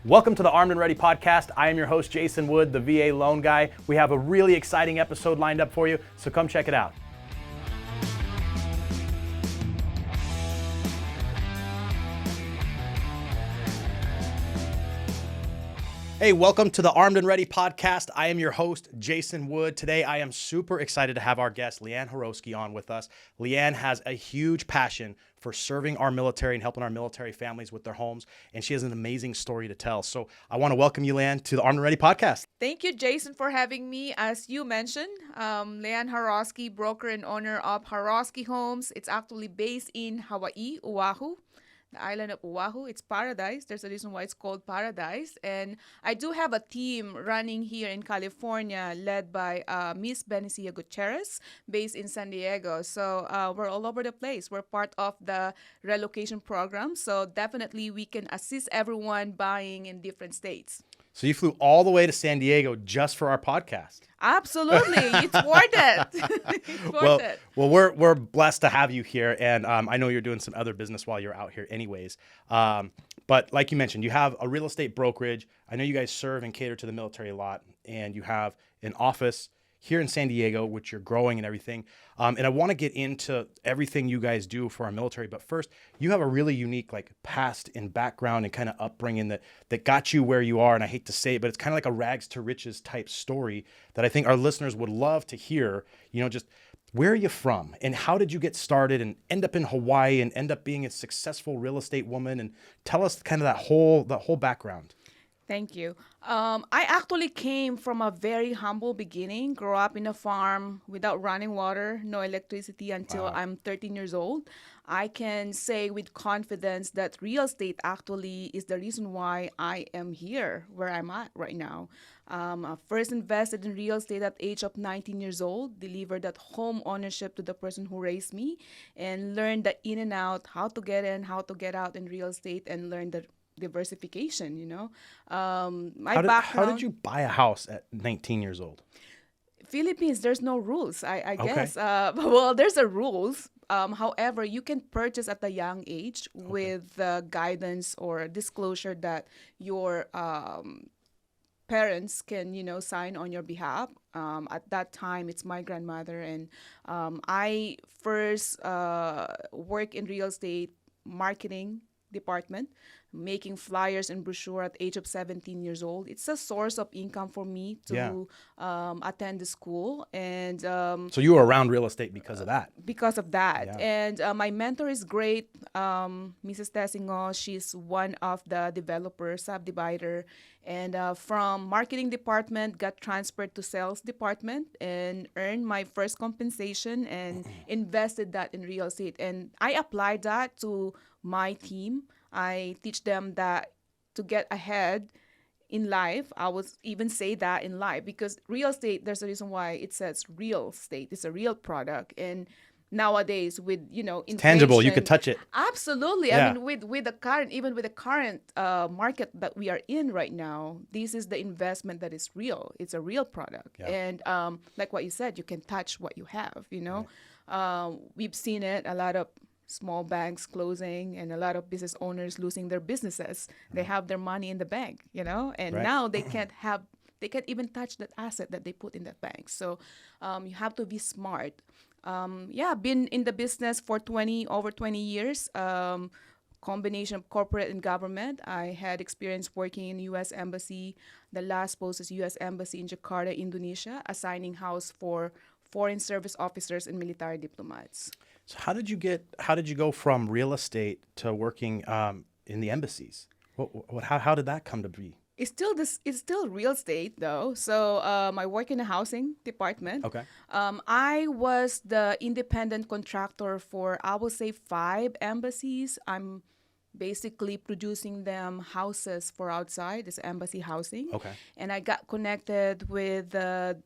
Welcome to the Armed and Ready podcast. I am your host, Jason Wood, the VA loan guy. We have a really exciting episode lined up for you, so come check it out. Hey, welcome to the Armed and Ready podcast. I am your host, Jason Wood. Today, I am super excited to have our guest, Leanne Haroski, on with us. Leanne has a huge passion for serving our military and helping our military families with their homes, and she has an amazing story to tell. So I want to welcome you, Leanne, to the Armed and Ready podcast. Thank you, Jason, for having me. As you mentioned, Leanne Haroski, broker and owner of Heroski Homes. It's actually based in Hawaii, Oahu. The island of Oahu. It's paradise. There's a reason why it's called paradise. And I do have a team running here in California led by Miss Benicia Gutierrez, based in San Diego. So we're all over the place. We're part of the relocation program. So definitely we can assist everyone buying in different states. So you flew all the way to San Diego just for our podcast. Absolutely. It's worth it. It's worth it. Well, we're blessed to have you here. And I know you're doing some other business while you're out here anyways. But like you mentioned, you have a real estate brokerage. I know you guys serve and cater to the military a lot. And you have an office here in San Diego, which you're growing and everything. And I want to get into everything you guys do for our military. But first, you have a really unique past and background and kind of upbringing that got you where you are. And I hate to say it, but it's kind of like a rags to riches type story that I think our listeners would love to hear. You know, just where are you from and how did you get started and end up in Hawaii and end up being a successful real estate woman? And tell us kind of that whole background. Thank you. I actually came from a very humble beginning, grew up in a farm without running water, no electricity until I'm 13 years old. I can say with confidence that real estate actually is the reason why I am here, where I'm at right now. I first invested in real estate at the age of 19 years old, delivered that home ownership to the person who raised me, and learned the in and out, how to get in, how to get out in real estate, and learned the diversification, you know. How did you buy a house at 19 years old? Philippines, there's no rules, I Okay. guess. Well, there's a rules. However, you can purchase at a young age with guidance or disclosure that your parents can, sign on your behalf. At that time, it's my grandmother. And I first work in real estate marketing department, making flyers and brochure at the age of 17 years old. It's a source of income for me to attend the school. And so you were around real estate because of that. Because of that. Yeah. And my mentor is great, Mrs. Tessingo. She's one of the developers, subdivider. And from marketing department, got transferred to sales department and earned my first compensation and invested that in real estate. And I applied that to my team. I teach them that to get ahead in life, I would even say that in life, because real estate, there's a reason why it says real estate. It's a real product. And nowadays with, inflation, Tangible, you could touch it. Absolutely. Yeah. I mean, with the current market that we are in right now, this is the investment that is real. It's a real product. Yeah. And like what you said, you can touch what you have, Right. We've seen it, a lot of small banks closing and a lot of business owners losing their businesses. They have their money in the bank, and Right. now they can't even touch that asset that they put in that bank. So you have to be smart. Been in the business for over 20 years. Combination of corporate and government. I had experience working in U.S. Embassy. The last post is U.S. Embassy in Jakarta, Indonesia, assigning house for foreign service officers and military diplomats. So how did you go from real estate to working in the embassies? How did that come to be? It's still real estate though. So I work in the housing department. Okay. I was the independent contractor for, I will say, 5 embassies. I'm basically producing them houses for outside. It's embassy housing. Okay. And I got connected with the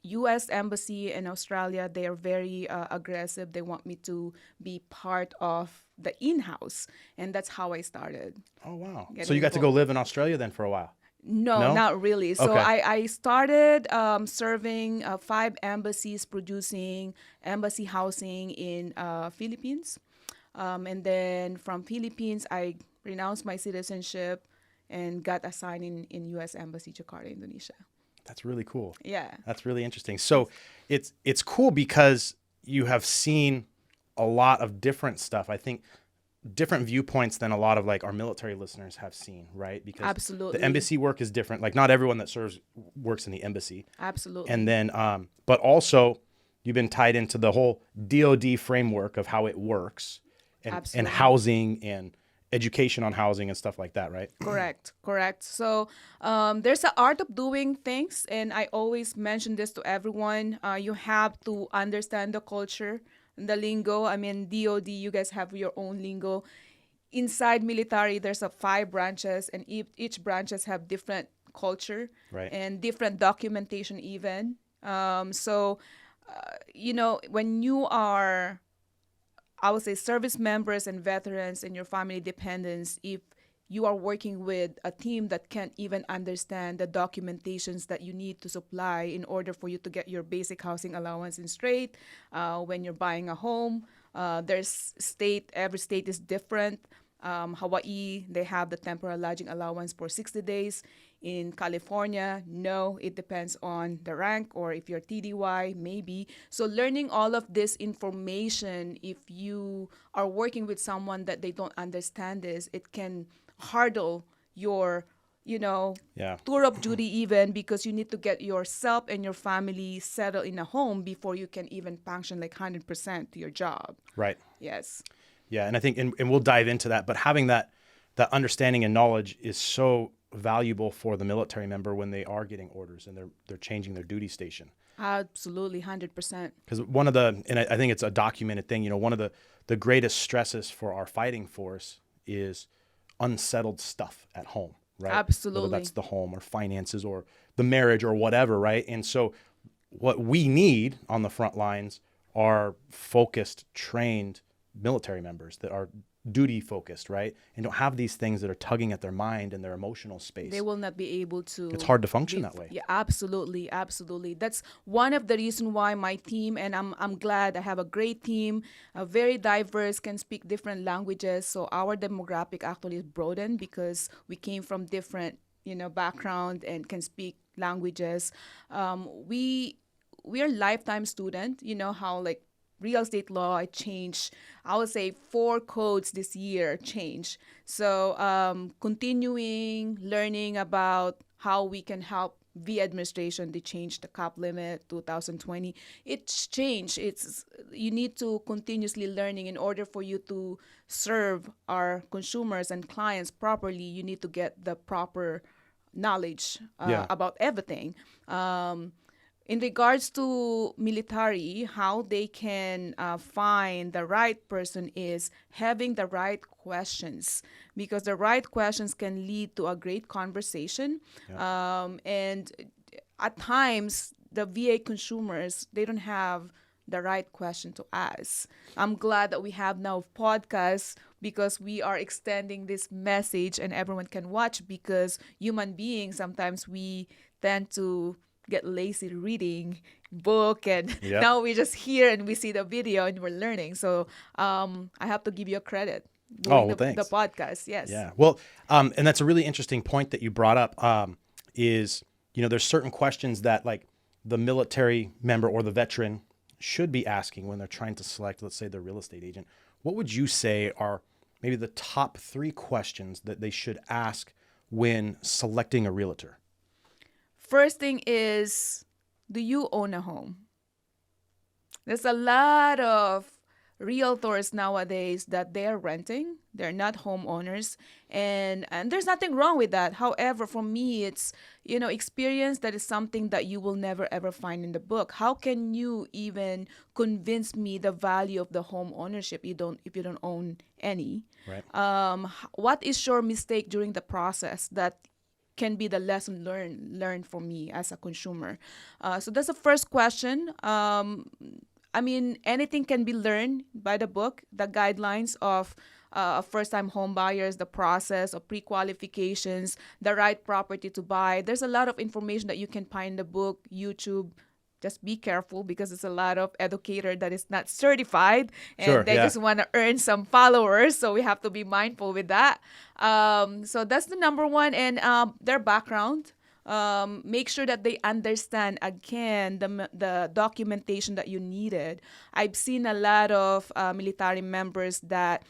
U.S. Embassy in Australia. They are very aggressive. They want me to be part of the in-house, and that's how I started. Oh, wow. Getting So you got to go involved. live in Australia then for a while? No, not really. So Okay. I started serving 5 embassies, producing embassy housing in Philippines. And then from Philippines, I renounced my citizenship, and got assigned in U.S. Embassy, Jakarta, Indonesia. That's really cool. Yeah. That's really interesting. So it's cool because you have seen a lot of different stuff. I think different viewpoints than a lot of like our military listeners have seen, right? Because Absolutely. the embassy work is different. Like not everyone that serves works in the embassy. Absolutely. And then, but also you've been tied into the whole DoD framework of how it works and Absolutely. housing and education on housing and stuff like that, right? Correct. So there's an art of doing things, and I always mention this to everyone. You have to understand the culture, the lingo. I mean, DoD, you guys have your own lingo. Inside military, there's 5 branches, and each branches have different culture Right. and different documentation even. When you are, I would say, service members and veterans and your family dependents, if you are working with a team that can't even understand the documentations that you need to supply in order for you to get your basic housing allowance in straight, when you're buying a home, every state is different. Hawaii, they have the temporary lodging allowance for 60 days. In California, no, it depends on the rank, or if you're TDY, maybe. So learning all of this information, if you are working with someone that they don't understand this, it can hurdle your, tour of duty even, because you need to get yourself and your family settled in a home before you can even function like 100% to your job. Right. Yes. Yeah. And I think, and we'll dive into that, but having that understanding and knowledge is so valuable for the military member when they are getting orders and they're changing their duty station. Absolutely, 100%. Because I think it's a documented thing, one of the greatest stresses for our fighting force is unsettled stuff at home, right? Absolutely. Whether that's the home or finances or the marriage or whatever, right? And so what we need on the front lines are focused, trained military members that are duty focused, right? And don't have these things that are tugging at their mind and their emotional space. They will not be able to. It's hard to function that way. Yeah, absolutely. That's one of the reasons why my team, and I'm glad I have a great team, very diverse, can speak different languages. So our demographic actually is broadened because we came from different, background and can speak languages. We are lifetime student. You know how like real estate law, I changed, I would say 4 codes this year changed. So continuing learning about how we can help the administration. They changed the cap limit 2020. It's changed. You need to continuously learning in order for you to serve our consumers and clients properly. You need to get the proper knowledge about everything. In regards to military, how they can find the right person is having the right questions, because the right questions can lead to a great conversation. And at times, the VA consumers, they don't have the right question to ask. I'm glad that we have now podcasts, because we are extending this message and everyone can watch, because human beings, sometimes we tend to get lazy reading book, and now we just hear and we see the video and we're learning. So I have to give you a credit. Thanks. The podcast, yes. Yeah. Well, and that's a really interesting point that you brought up. Is there's certain questions that like the military member or the veteran should be asking when they're trying to select, let's say, their real estate agent. What would you say are maybe the top 3 questions that they should ask when selecting a realtor? First thing is, do you own a home? There's a lot of realtors nowadays that they're renting. They're not homeowners. And there's nothing wrong with that. However, for me, it's, experience that is something that you will never, ever find in the book. How can you even convince me the value of the home ownership if you don't own any? Right. What is your mistake during the process that can be the lesson learned for me as a consumer? So that's the first question. Anything can be learned by the book, the guidelines of first-time home buyers, the process of pre-qualifications, the right property to buy. There's a lot of information that you can find in the book, YouTube. just be careful because there's a lot of educator that is not certified and Sure, they yeah. just want to earn some followers. So we have to be mindful with that. So that's the number one, and their background. Make sure that they understand again the documentation that you needed. I've seen a lot of military members that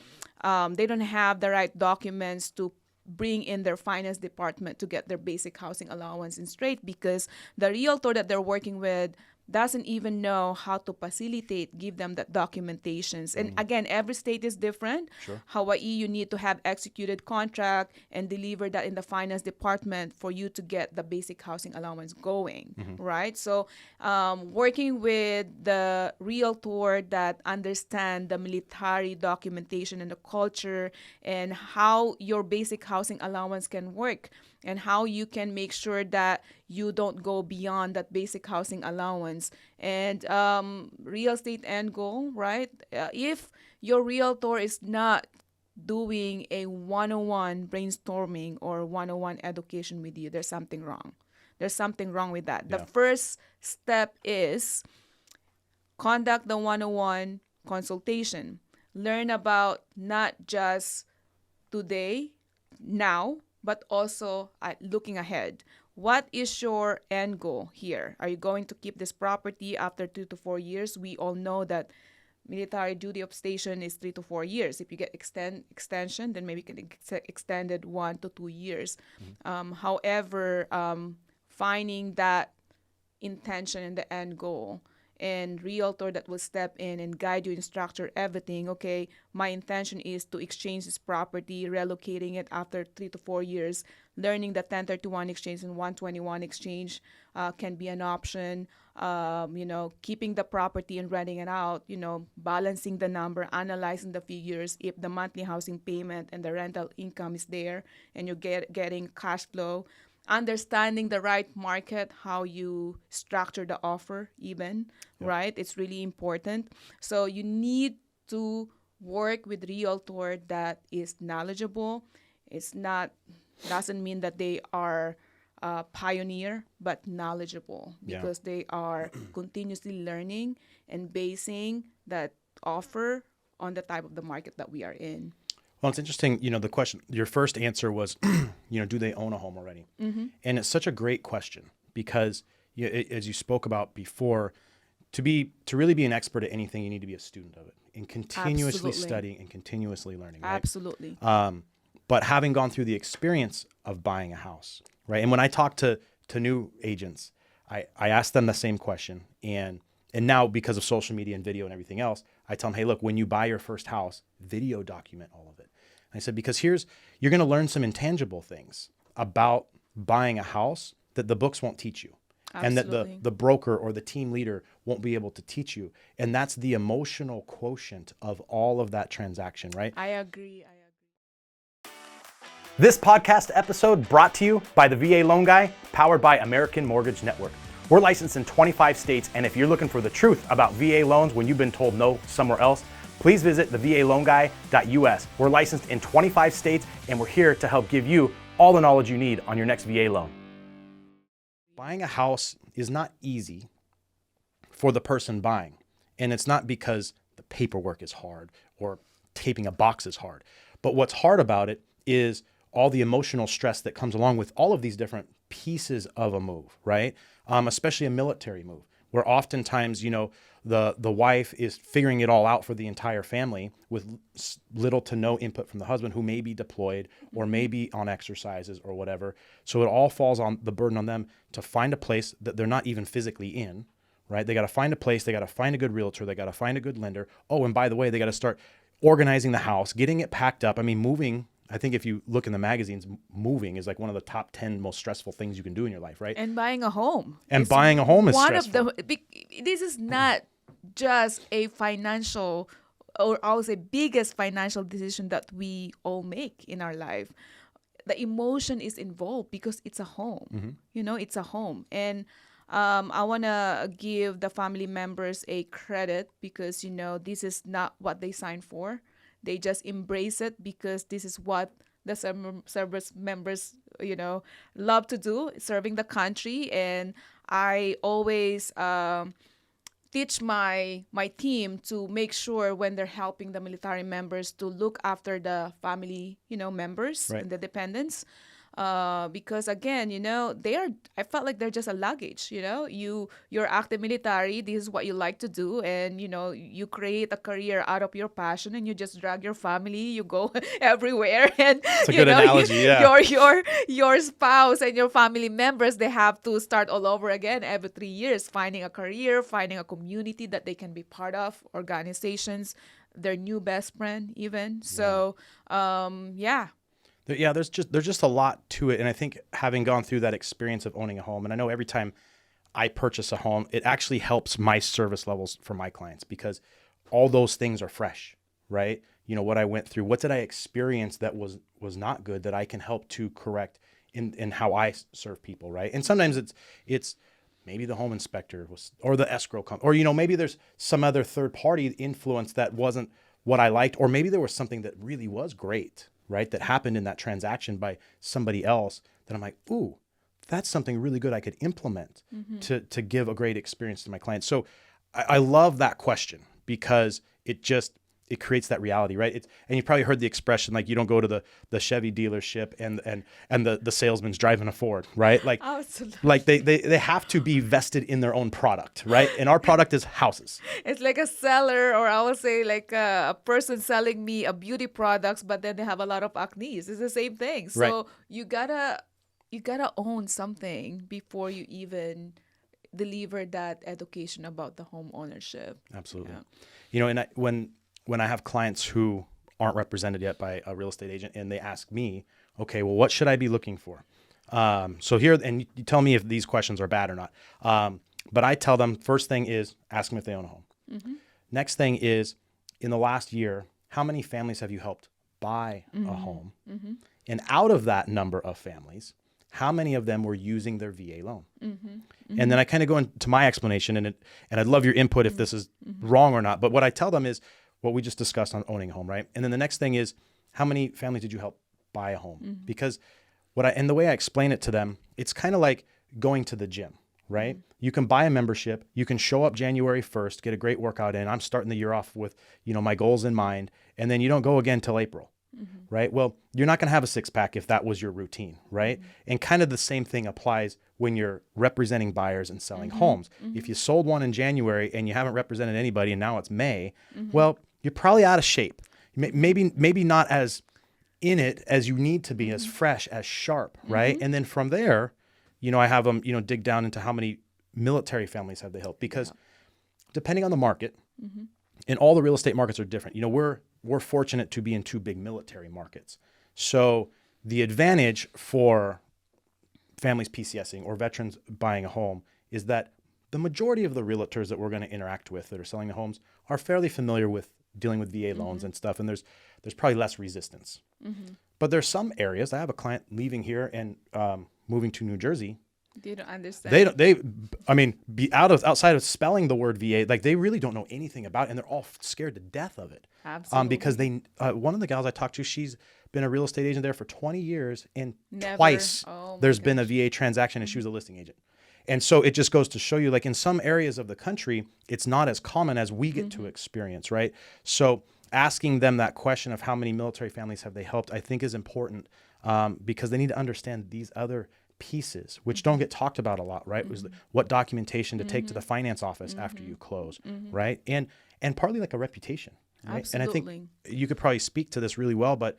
they don't have the right documents to bring in their finance department to get their basic housing allowance in straight because the realtor that they're working with doesn't even know how to facilitate, give them that documentations. And again, every state is different. Sure. Hawaii, you need to have executed contract and deliver that in the finance department for you to get the basic housing allowance going, right? So working with the realtor that understand the military documentation and the culture and how your basic housing allowance can work and how you can make sure that you don't go beyond that basic housing allowance. And real estate end goal, right? If your realtor is not doing a 101 brainstorming or 101 education with you, there's something wrong. There's something wrong with that. Yeah. The first step is conduct the 101 consultation. Learn about not just today, now, but also looking ahead. What is your end goal here? Are you going to keep this property after 2 to 4 years? We all know that military duty of station is 3 to 4 years. If you get extension, then maybe you can extend it 1 to 2 years. However, finding that intention and the end goal and realtor that will step in and guide you and structure everything. Okay, my intention is to exchange this property, relocating it after 3 to 4 years. Learning that 1031 exchange and 121 exchange can be an option. Keeping the property and renting it out, balancing the number, analyzing the figures. If the monthly housing payment and the rental income is there and you're getting cash flow, understanding the right market, how you structure the offer even, right? It's really important. So you need to work with realtor that is knowledgeable. Doesn't mean that they are pioneer, but knowledgeable because they are continuously learning and basing that offer on the type of the market that we are in. Well, it's interesting, the question, your first answer was, do they own a home already? Mm-hmm. And it's such a great question because as you spoke about before, to really be an expert at anything, you need to be a student of it and continuously studying and continuously learning. Right? Absolutely. But having gone through the experience of buying a house, right? And when I talk to new agents, I ask them the same question. And now because of social media and video and everything else, I tell them, hey, look, when you buy your first house, video document all of it. I said, because you're going to learn some intangible things about buying a house that the books won't teach you. Absolutely. And that the broker or the team leader won't be able to teach you. And that's the emotional quotient of all of that transaction, right? I agree. This podcast episode brought to you by the VA Loan Guy, powered by American Mortgage Network. We're licensed in 25 states, and if you're looking for the truth about VA loans when you've been told no somewhere else, please visit thevaloanguy.us. We're licensed in 25 states, and we're here to help give you all the knowledge you need on your next VA loan. Buying a house is not easy for the person buying, and it's not because the paperwork is hard or taping a box is hard. But what's hard about it is all the emotional stress that comes along with all of these different pieces of a move, right? Especially a military move, where oftentimes, the wife is figuring it all out for the entire family with little to no input from the husband, who may be deployed or may be on exercises or whatever. So it all falls on the burden on them to find a place that they're not even physically in, right? They got to find a place. They got to find a good realtor. They got to find a good lender. Oh, and by the way, they got to start organizing the house, getting it packed up. I mean, moving, I think if you look in the magazines, moving is like one of the top 10 most stressful things you can do in your life, right? And buying a home. And buying a home is stressful. This is not just a financial, or I would say biggest financial decision that we all make in our life. The emotion is involved because it's a home. Mm-hmm. It's a home. And I want to give the family members a credit because, this is not what they signed for. They just embrace it because this is what the service members, love to do, serving the country. And I always teach my team to make sure when they're helping the military members to look after the family, members Right. and the dependents. Because again, I felt like they're just a luggage. You're active military. This is what you like to do, and you create a career out of your passion, and you just drag your family. You go everywhere, and It's a good analogy. Yeah. your spouse and your family members, they have to start all over again every 3 years, finding a career, finding a community that they can be part of, organizations, their new best friend even. So yeah. Yeah, there's just a lot to it, and I think having gone through that experience of owning a home, and I know every time I purchase a home, it actually helps my service levels for my clients because all those things are fresh, right? What I went through, what did I experience that was not good that I can help to correct in how I serve people, right? And sometimes it's maybe the home inspector was or the escrow company, or maybe there's some other third party influence that wasn't what I liked, or maybe there was something that really was great, right, that happened in that transaction by somebody else that I'm like, ooh, that's something really good I could implement to give a great experience to my clients. So I love that question because it creates that reality, right? And you've probably heard the expression, like, you don't go to the Chevy dealership and the salesman's driving a Ford, right? Like, Absolutely. like they have to be vested in their own product, right? And our product is houses. It's like a seller, or I would say like a person selling me a beauty products, but then they have a lot of acne. It's the same thing. So Right. you gotta own something before you even deliver that education about the home ownership. Absolutely. Yeah. And when I have clients who aren't represented yet by a real estate agent and they ask me, okay, well, what should I be looking for? So here, and you tell me if these questions are bad or not. But I tell them, first thing is ask them if they own a home. Next thing is, in the last year, how many families have you helped buy a home? And out of that number of families, how many of them were using their VA loan? And then I kind of go into my explanation, and I'd love your input if this is wrong or not. But what I tell them is what we just discussed on owning a home, right? And then the next thing is, how many families did you help buy a home? Because and the way I explain it to them, it's kind of like going to the gym, right? You can buy a membership, you can show up January 1st, get a great workout in. I'm starting the year off with, my goals in mind, and then you don't go again till April. Right? Well, you're not going to have a six pack if that was your routine, right? And kind of the same thing applies when you're representing buyers and selling homes. If you sold one in January and you haven't represented anybody and now it's May, well, you're probably out of shape. Maybe not as in it as you need to be, as fresh, as sharp, right? And then from there, I have them, dig down into how many military families have they helped, because depending on the market, and all the real estate markets are different. We're fortunate to be in two big military markets. So the advantage for families PCSing or veterans buying a home is that the majority of the realtors that we're going to interact with that are selling the homes are fairly familiar with dealing with VA loans and stuff. And there's probably less resistance. But there's some areas. I have a client leaving here and moving to New Jersey. They don't understand. Outside of spelling the word VA, like, they really don't know anything about it, and they're all scared to death of it. Absolutely. Because one of the gals I talked to, she's been a real estate agent there for 20 years, and Never. twice Oh my there's been a VA transaction, and she was a listing agent. And so it just goes to show you, like, in some areas of the country, it's not as common as we get to experience, right? So asking them that question of how many military families have they helped, I think is important, because they need to understand these other pieces, which don't get talked about a lot, right? Was what documentation to take to the finance office after you close, right? And partly like a reputation, right? Absolutely. And I think you could probably speak to this really well, but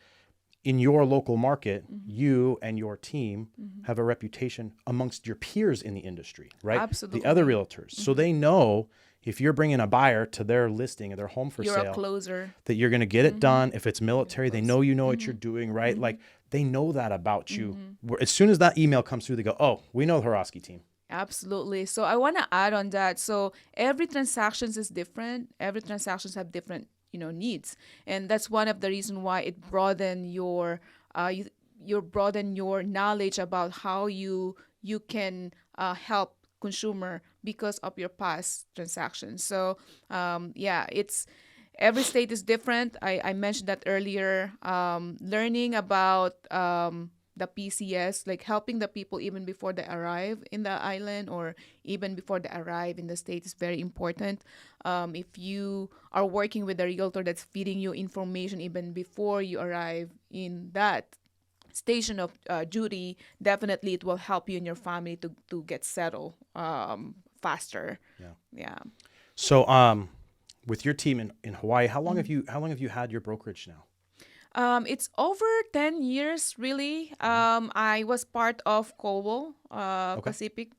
in your local market, you and your team have a reputation amongst your peers in the industry, right? Absolutely. The other realtors. So they know if you're bringing a buyer to their listing or their home for You're sale, a closer. that you're going to get it done. If it's military, they know what you're doing, right? Like, they know that about you. As soon as that email comes through, they go, oh, we know the Heroski team. Absolutely. So I want to add on that. So every transactions is different. Every transactions have different, needs, and that's one of the reason why it broaden your broaden your knowledge about how you can help consumer because of your past transactions. So it's every state is different. I mentioned that earlier. Learning about the PCS, like helping the people even before they arrive in the island or even before they arrive in the state is very important. If you are working with a realtor that's feeding you information even before you arrive in that station of duty, definitely it will help you and your family to get settled faster. Yeah. Yeah. So, with your team in Hawaii, how long have you had your brokerage now? It's over 10 years, really. I was part of Colwell Okay. Pacific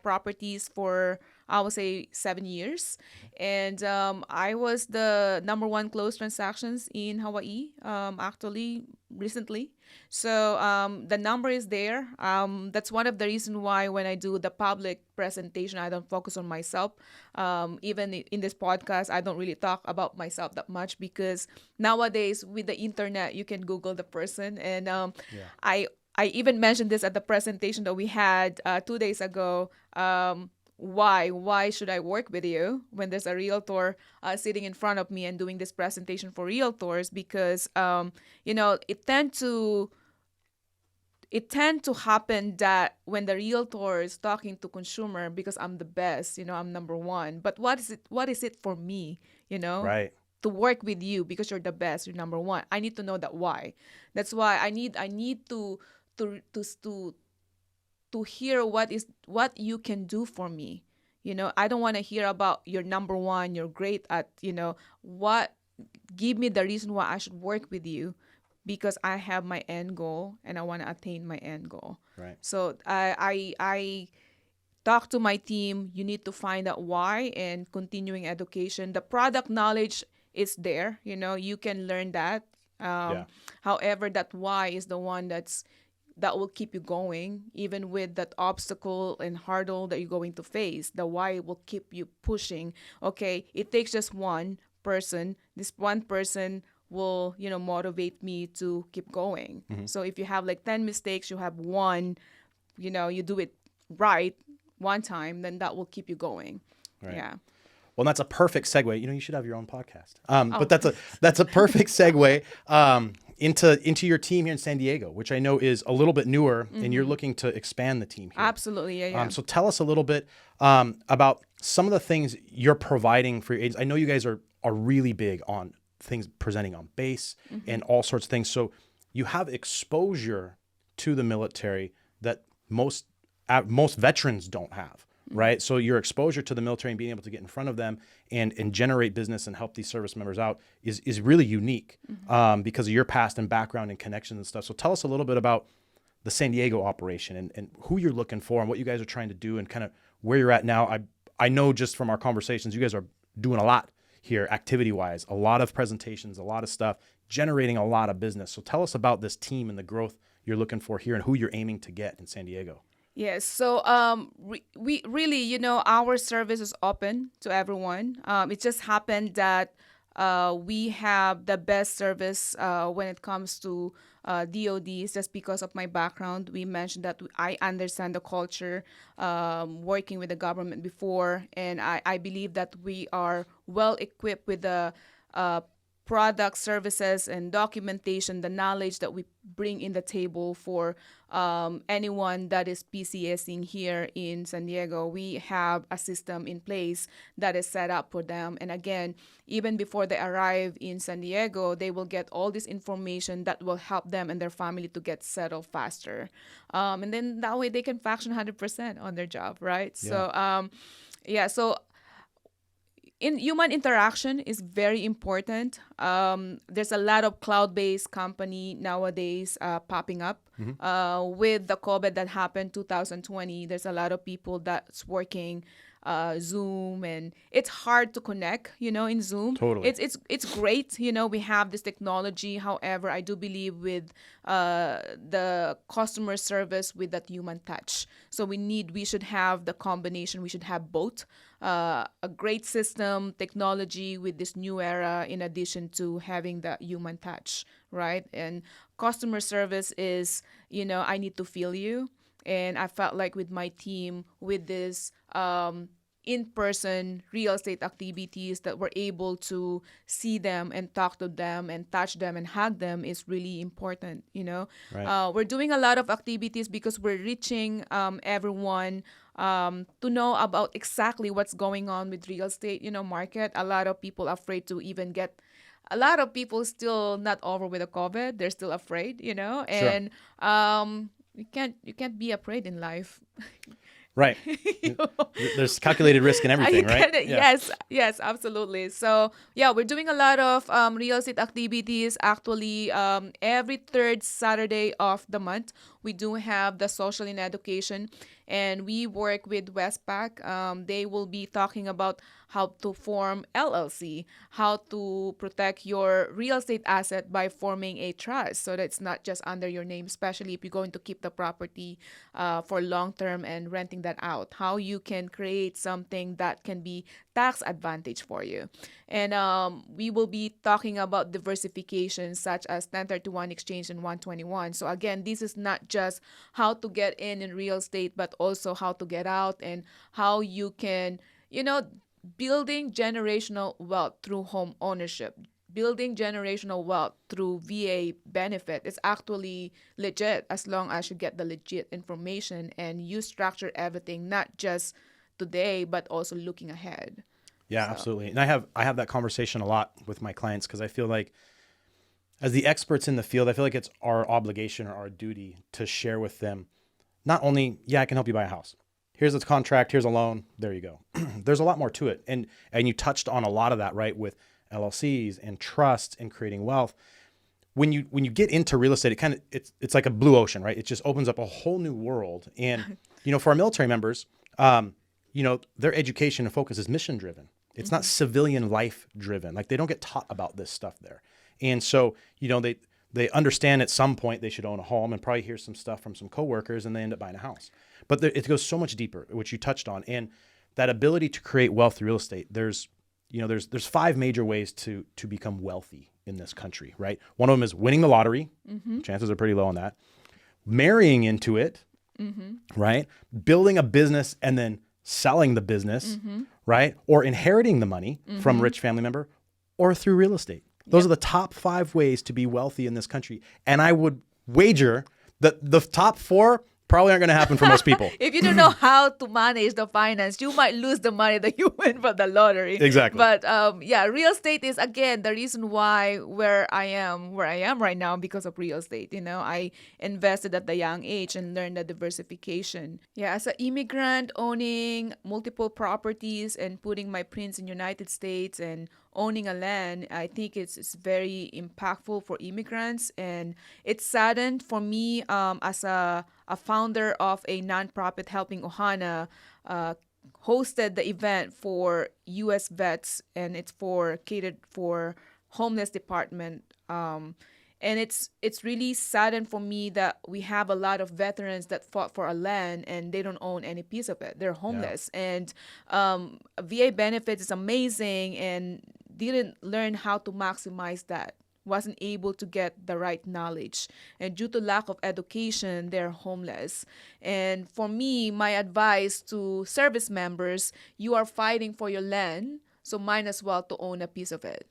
Properties for, I would say, 7 years. And I was the number one closed transactions in Hawaii, actually, recently. So the number is there. That's one of the reasons why when I do the public presentation, I don't focus on myself. Even in this podcast, I don't really talk about myself that much because nowadays with the internet, you can Google the person. And Yeah. I even mentioned this at the presentation that we had 2 days ago. Why should I work with you when there's a realtor sitting in front of me and doing this presentation for realtors? Because it tend to happen that when the realtor is talking to consumer, because I'm the best, I'm number one. But what is it for me, Right. to work with you because you're the best, you're number one? I need to know that why. That's why I need to hear what you can do for me. I don't want to hear about you're number one, you're great at, what. Give me the reason why I should work with you, because I have my end goal and I want to attain my end goal. Right. So I talk to my team. You need to find out why, and continuing education. The product knowledge is there. You can learn that. Yeah. However, that why is the one that will keep you going, even with that obstacle and hurdle that you're going to face. The why will keep you pushing. Okay, it takes just one person. This one person will, motivate me to keep going. So if you have like 10 mistakes, you have one, you do it right one time, then that will keep you going. Right. Yeah. Well, that's a perfect segue. You should have your own podcast. Oh. But that's a perfect segue into your team here in San Diego, which I know is a little bit newer, and you're looking to expand the team here. Absolutely. Yeah. So tell us a little bit about some of the things you're providing for your agents. I know you guys are really big on things presenting on base and all sorts of things. So you have exposure to the military that most veterans don't have. Right. So your exposure to the military and being able to get in front of them and generate business and help these service members out is really unique because of your past and background and connections and stuff. So tell us a little bit about the San Diego operation and who you're looking for and what you guys are trying to do and kind of where you're at now. I know just from our conversations, you guys are doing a lot here activity wise, a lot of presentations, a lot of stuff, generating a lot of business. So tell us about this team and the growth you're looking for here and who you're aiming to get in San Diego. Yes. So we really, our service is open to everyone. It just happened that we have the best service when it comes to DODs, just because of my background. We mentioned that I understand the culture working with the government before, and I believe that we are well equipped with the product, services, and documentation, the knowledge that we bring in the table for anyone that is PCSing here in San Diego. We have a system in place that is set up for them. And again, even before they arrive in San Diego, they will get all this information that will help them and their family to get settled faster. And then that way they can function 100% on their job, right? Yeah. So in human interaction is very important. There's a lot of cloud-based company nowadays popping up. With the COVID that happened 2020, there's a lot of people that's working Zoom, and it's hard to connect, in Zoom. Totally. It's great, we have this technology. However, I do believe with the customer service with that human touch. So we should have the combination. We should have both. A great system, technology with this new era, in addition to having the human touch, right? And customer service is, I need to feel you. And I felt like with my team, with this in-person real estate activities that we're able to see them and talk to them and touch them and hug them is really important. Right. We're doing a lot of activities because we're reaching everyone to know about exactly what's going on with real estate, market. A lot of people are afraid to even get. A lot of people still not over with the COVID. They're still afraid, Sure. and you can't be afraid in life. Right. You know? There's calculated risk in everything, right? Yeah. Yes, absolutely. So yeah, we're doing a lot of real estate activities. Actually, every third Saturday of the month, we do have the social in education, and we work with Westpac. They will be talking about how to form LLC, how to protect your real estate asset by forming a trust, so that it's not just under your name, especially if you're going to keep the property for long term and renting that out. How you can create something that can be tax advantage for you. And we will be talking about diversification such as 1031 exchange and 121. So again, this is not just how to get in real estate, but also how to get out and how you can, building generational wealth through home ownership. Building generational wealth through VA benefit is actually legit as long as you get the legit information and you structure everything, not just today, but also looking ahead. Yeah, So, absolutely. And I have that conversation a lot with my clients because I feel like as the experts in the field, I feel like it's our obligation or our duty to share with them not only, yeah, I can help you buy a house. Here's a contract, here's a loan, there you go. There's a lot more to it. And you touched on a lot of that, right? With LLCs and trust and creating wealth. When you get into real estate, it's like a blue ocean, right? It just opens up a whole new world. And for our military members, their education and focus is mission driven. It's not civilian life driven. Like they don't get taught about this stuff there. And so, they understand at some point they should own a home and probably hear some stuff from some coworkers and they end up buying a house. But it goes so much deeper, which you touched on. And that ability to create wealth through real estate, there's 5 major ways to become wealthy in this country, right? One of them is winning the lottery. Chances are pretty low on that. Marrying into it, right? Building a business and then selling the business, right? Or inheriting the money from a rich family member or through real estate. Those are the top 5 ways to be wealthy in this country. And I would wager that the top 4 probably aren't going to happen for most people. if you don't know how to manage the finance, you might lose the money that you win from the lottery. Exactly. But real estate is again the reason why where I am right now because of real estate. I invested at the young age and learned the diversification. Yeah, as an immigrant owning multiple properties and putting my prints in United States and owning a land, I think it's very impactful for immigrants, and it's saddened for me as a founder of a nonprofit helping Ohana, hosted the event for U.S. vets, and it's catered for homeless department. And it's really saddened for me that we have a lot of veterans that fought for a land and they don't own any piece of it. They're homeless, and VA benefits is amazing, and didn't learn how to maximize that. Wasn't able to get the right knowledge, and due to lack of education, they're homeless. And for me, my advice to service members: you are fighting for your land, so might as well to own a piece of it.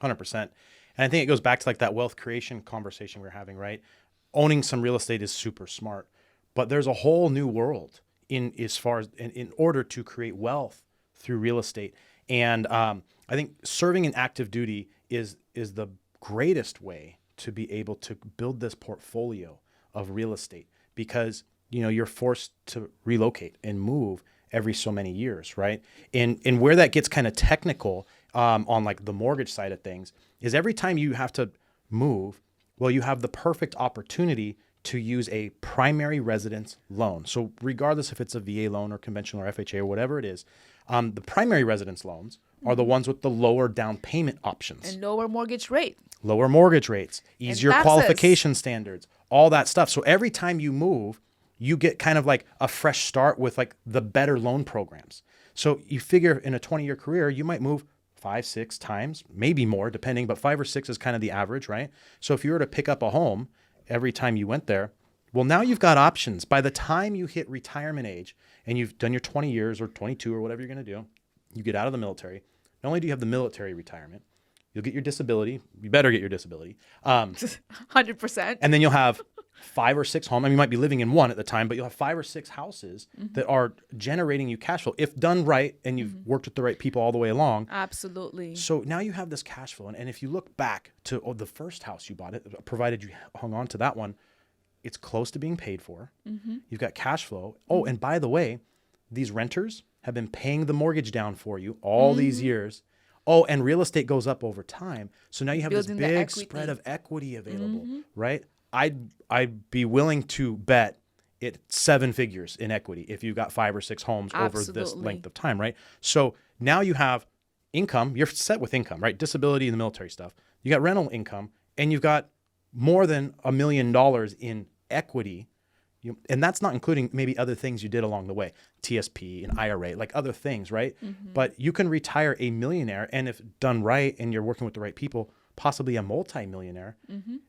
100%. And I think it goes back to like that wealth creation conversation we're having, right? Owning some real estate is super smart, but there's a whole new world in order to create wealth through real estate. And I think serving in active duty is the greatest way to be able to build this portfolio of real estate, because you're forced to relocate and move every so many years, right? And where that gets kind of technical on like the mortgage side of things is every time you have to move, well, you have the perfect opportunity to use a primary residence loan. So regardless if it's a VA loan or conventional or FHA or whatever it is, the primary residence loans are the ones with the lower down payment options. And lower mortgage rate. Lower mortgage rates, easier qualification standards, all that stuff. So every time you move, you get kind of like a fresh start with like the better loan programs. So you figure in a 20-year career, you might move 5-6 times, maybe more depending, but 5 or 6 is kind of the average, right? So if you were to pick up a home every time you went there, Well, now you've got options. By the time you hit retirement age and you've done your 20 years or 22 or whatever you're going to do, you get out of the military. Not only do you have the military retirement, you'll get your disability. You better get your disability. 100%. And then you'll have 5 or 6 homes. I mean, you might be living in one at the time, but you'll have 5 or 6 houses that are generating you cash flow if done right and you've worked with the right people all the way along. Absolutely. So now you have this cash flow. And if you look back to the first house you bought, it provided you hung on to that one, it's close to being paid for. You've got cash flow. Oh, and by the way, these renters have been paying the mortgage down for you all these years. Oh, and real estate goes up over time. So now you have Building the this big equity. spread of equity available, right? I'd be willing to bet it 7 figures in equity if you've got 5 or 6 homes over this Absolutely. length of time, right? So now you have income. You're set with income, right? Disability and the military stuff. You got rental income, and you've got more than $1 million in equity. And that's not including maybe other things you did along the way, TSP and IRA, like other things, right? But you can retire a millionaire, and if done right and you're working with the right people, possibly a multi-millionaire.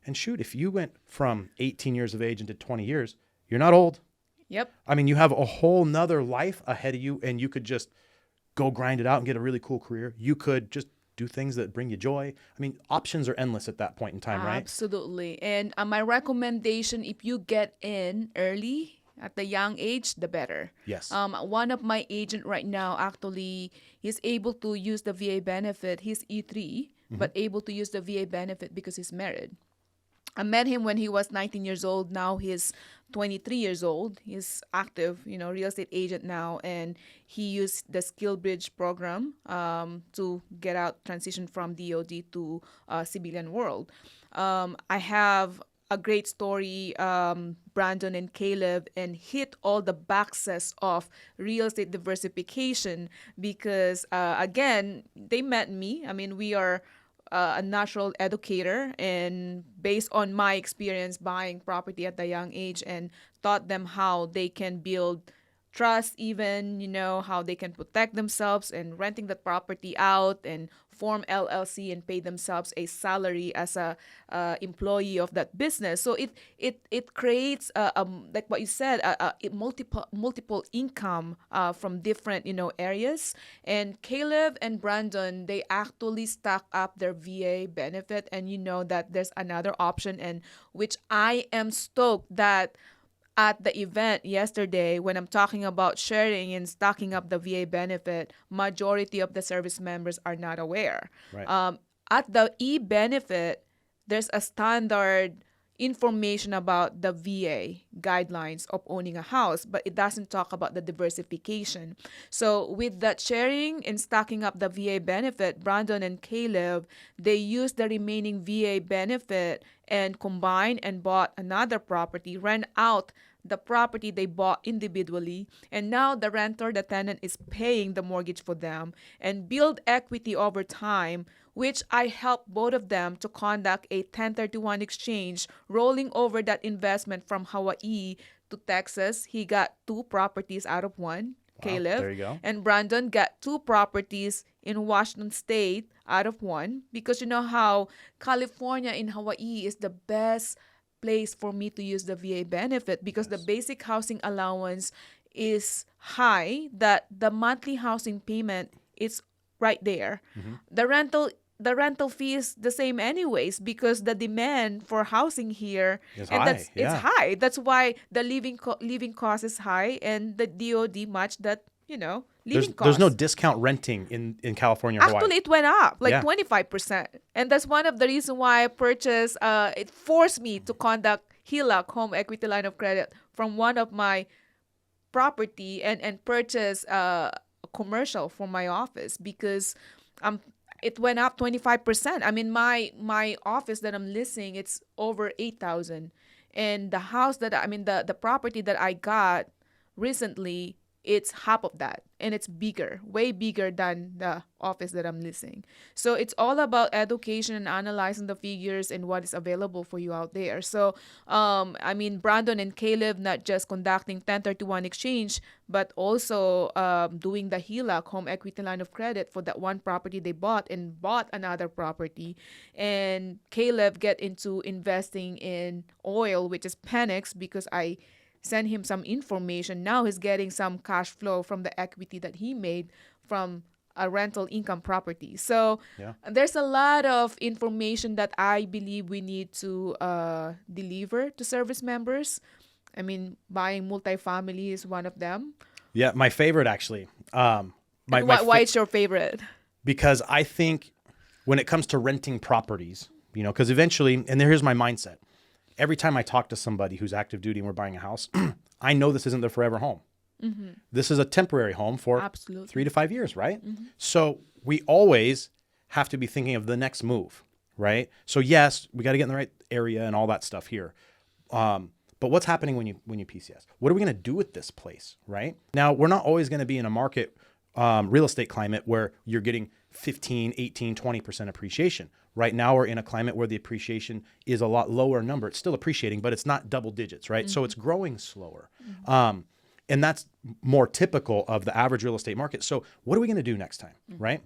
And shoot, if you went from 18 years of age into 20 years, you're not old. Yep. I mean, you have a whole nother life ahead of you, and you could just go grind it out and get a really cool career. You could just do things that bring you joy. I mean, options are endless at that point in time, right? Absolutely. And my recommendation, if you get in early at the young age, the better. Yes. One of my agent right now, actually, he's able to use the VA benefit. He's E3, but able to use the VA benefit because he's married. I met him when he was 19 years old. Now he's 23 years old. He's active, real estate agent now, and he used the Skill Bridge program to get out, transition from DoD to civilian world. I have a great story, Brandon and Caleb, and hit all the boxes of real estate diversification because, again, they met me. I mean, we are a natural educator, and based on my experience buying property at a young age, and taught them how they can build trust, even how they can protect themselves and renting the property out and form LLC and pay themselves a salary as a employee of that business. So it creates like what you said, a multiple income from different areas. And Caleb and Brandon, they actually stack up their VA benefit, and that there's another option, and which I am stoked that at the event yesterday, when I'm talking about sharing and stocking up the VA benefit, majority of the service members are not aware. Right. At the e-benefit, there's a standard information about the VA guidelines of owning a house, but it doesn't talk about the diversification. So with that sharing and stocking up the VA benefit, Brandon and Caleb, they used the remaining VA benefit and combined and bought another property, rent out the property they bought individually, and now the renter, the tenant, is paying the mortgage for them and build equity over time, which I helped both of them to conduct a 1031 exchange, rolling over that investment from Hawaii to Texas. He got 2 properties out of 1, Caleb. There you go. And Brandon got 2 properties in Washington State out of 1, because you know how California and Hawaii is the best place for me to use the VA benefit, because the basic housing allowance is high, that the monthly housing payment is right there. The rental fee is the same anyways, because the demand for housing here It's and high, it's high. That's why the living cost is high, and the DoD match that living cost. There's no discount renting in California or Hawaii. Actually, it went up like Yeah. 25%. And that's one of the reasons why I purchased, it forced me to conduct HELOC, home equity line of credit, from one of my property and purchase a commercial for my office, because it went up 25%. I mean, my office that I'm leasing, it's over 8,000. And the house that, the property that I got recently, it's half of that, and it's bigger, way bigger than the office that I'm leasing. So it's all about education and analyzing the figures and what is available for you out there. So I mean, Brandon and Caleb not just conducting 1031 exchange, but also doing the HELOC, home equity line of credit, for that one property they bought and bought another property. And Caleb get into investing in oil, which is Penex, because I send him some information. Now he's getting some cash flow from the equity that he made from a rental income property. So there's a lot of information that I believe we need to deliver to service members. I mean, buying multifamily is one of them. Yeah, my favorite actually. Why it's your favorite? Because I think when it comes to renting properties, you know, because eventually, and here's my mindset. Every time I talk to somebody who's active duty and we're buying a house, I know this isn't their forever home. Mm-hmm. This is a temporary home for Absolutely. 3 to 5 years, right? Mm-hmm. So we always have to be thinking of the next move, right? So yes, we got to get in the right area and all that stuff here. But what's happening when you PCS? What are we going to do with this place, right? Now, we're not always going to be in a market real estate climate where you're getting 15, 18, 20% appreciation. Right now, we're in a climate where the appreciation is a lot lower number. It's still appreciating, but it's not double digits, right? Mm-hmm. So it's growing slower. Mm-hmm. And that's more typical of the average real estate market. So what are we going to do next time, right?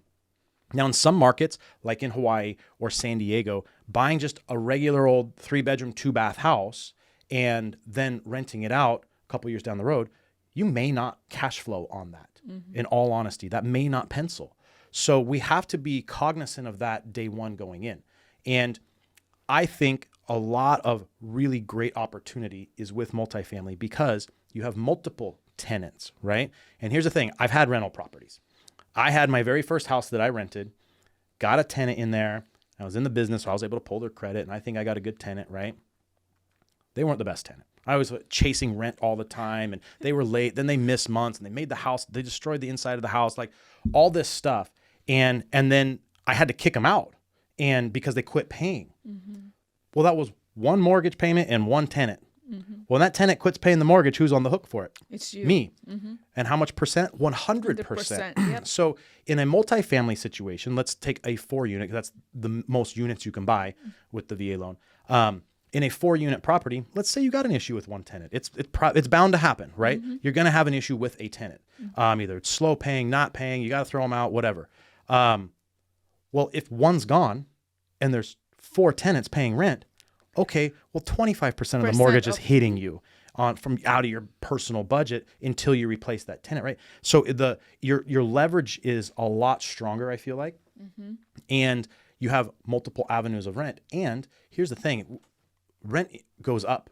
Now, in some markets, like in Hawaii or San Diego, buying just a regular old 3-bedroom, 2-bath house and then renting it out a couple years down the road, you may not cash flow on that. Mm-hmm. In all honesty, that may not pencil. So we have to be cognizant of that day one going in. And I think a lot of really great opportunity is with multifamily because you have multiple tenants, right? And here's the thing. I've had rental properties. I had my very first house that I rented, got a tenant in there. I was in the business, so I was able to pull their credit, and I think I got a good tenant, right? They weren't the best tenant. I was chasing rent all the time, and they were late. Then they missed months, and they made the house. They destroyed the inside of the house, like all this stuff. And then I had to kick them out, and because they quit paying. Mm-hmm. Well, that was one mortgage payment and one tenant. Mm-hmm. Well, when that tenant quits paying the mortgage, who's on the hook for it? It's you. Me. Mm-hmm. And how much percent? 100%. Yep. So in a multifamily situation, let's take a 4-unit, because that's the most units you can buy with the VA loan. In a 4-unit property, let's say you got an issue with one tenant. It's bound to happen, right? Mm-hmm. You're going to have an issue with a tenant. Mm-hmm. Either it's slow paying, not paying, you got to throw them out, whatever. Well, if one's gone and there's 4 tenants paying rent, okay, well, 25% of the mortgage is hitting you from out of your personal budget until you replace that tenant, right? So your leverage is a lot stronger, I feel like. Mm-hmm. And you have multiple avenues of rent. And here's the thing, rent goes up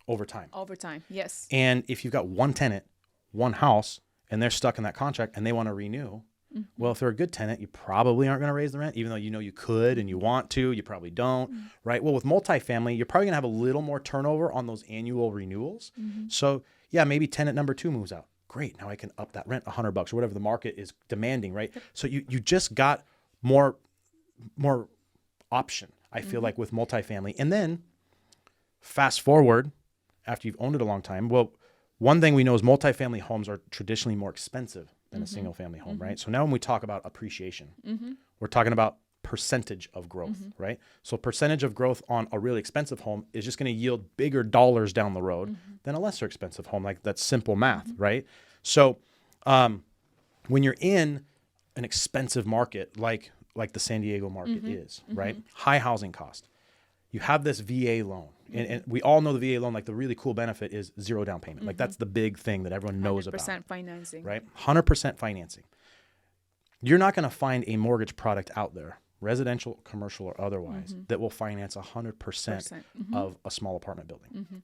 over time. Over time, yes. And if you've got one tenant, one house, and they're stuck in that contract and they want to renew, well, if they're a good tenant, you probably aren't going to raise the rent, even though you know you could and you want to, you probably don't, right? Well, with multifamily, you're probably going to have a little more turnover on those annual renewals. Mm-hmm. So yeah, maybe tenant number 2 moves out. Great. Now I can up that rent $100 or whatever the market is demanding, right? Yep. So you just got more option, I feel like, with multifamily. And then fast forward after you've owned it a long time. Well, one thing we know is multifamily homes are traditionally more expensive than a single family home, right? So now when we talk about appreciation, we're talking about percentage of growth, right? So percentage of growth on a really expensive home is just going to yield bigger dollars down the road than a lesser expensive home. Like, that's simple math, right? So when you're in an expensive market like the San Diego market is, right? High housing cost. You have this VA loan. And we all know the VA loan, like the really cool benefit is 0 down payment. Like, that's the big thing that everyone knows about. 100% financing. Right? 100% financing. You're not going to find a mortgage product out there, residential, commercial, or otherwise, that will finance 100% of a small apartment building.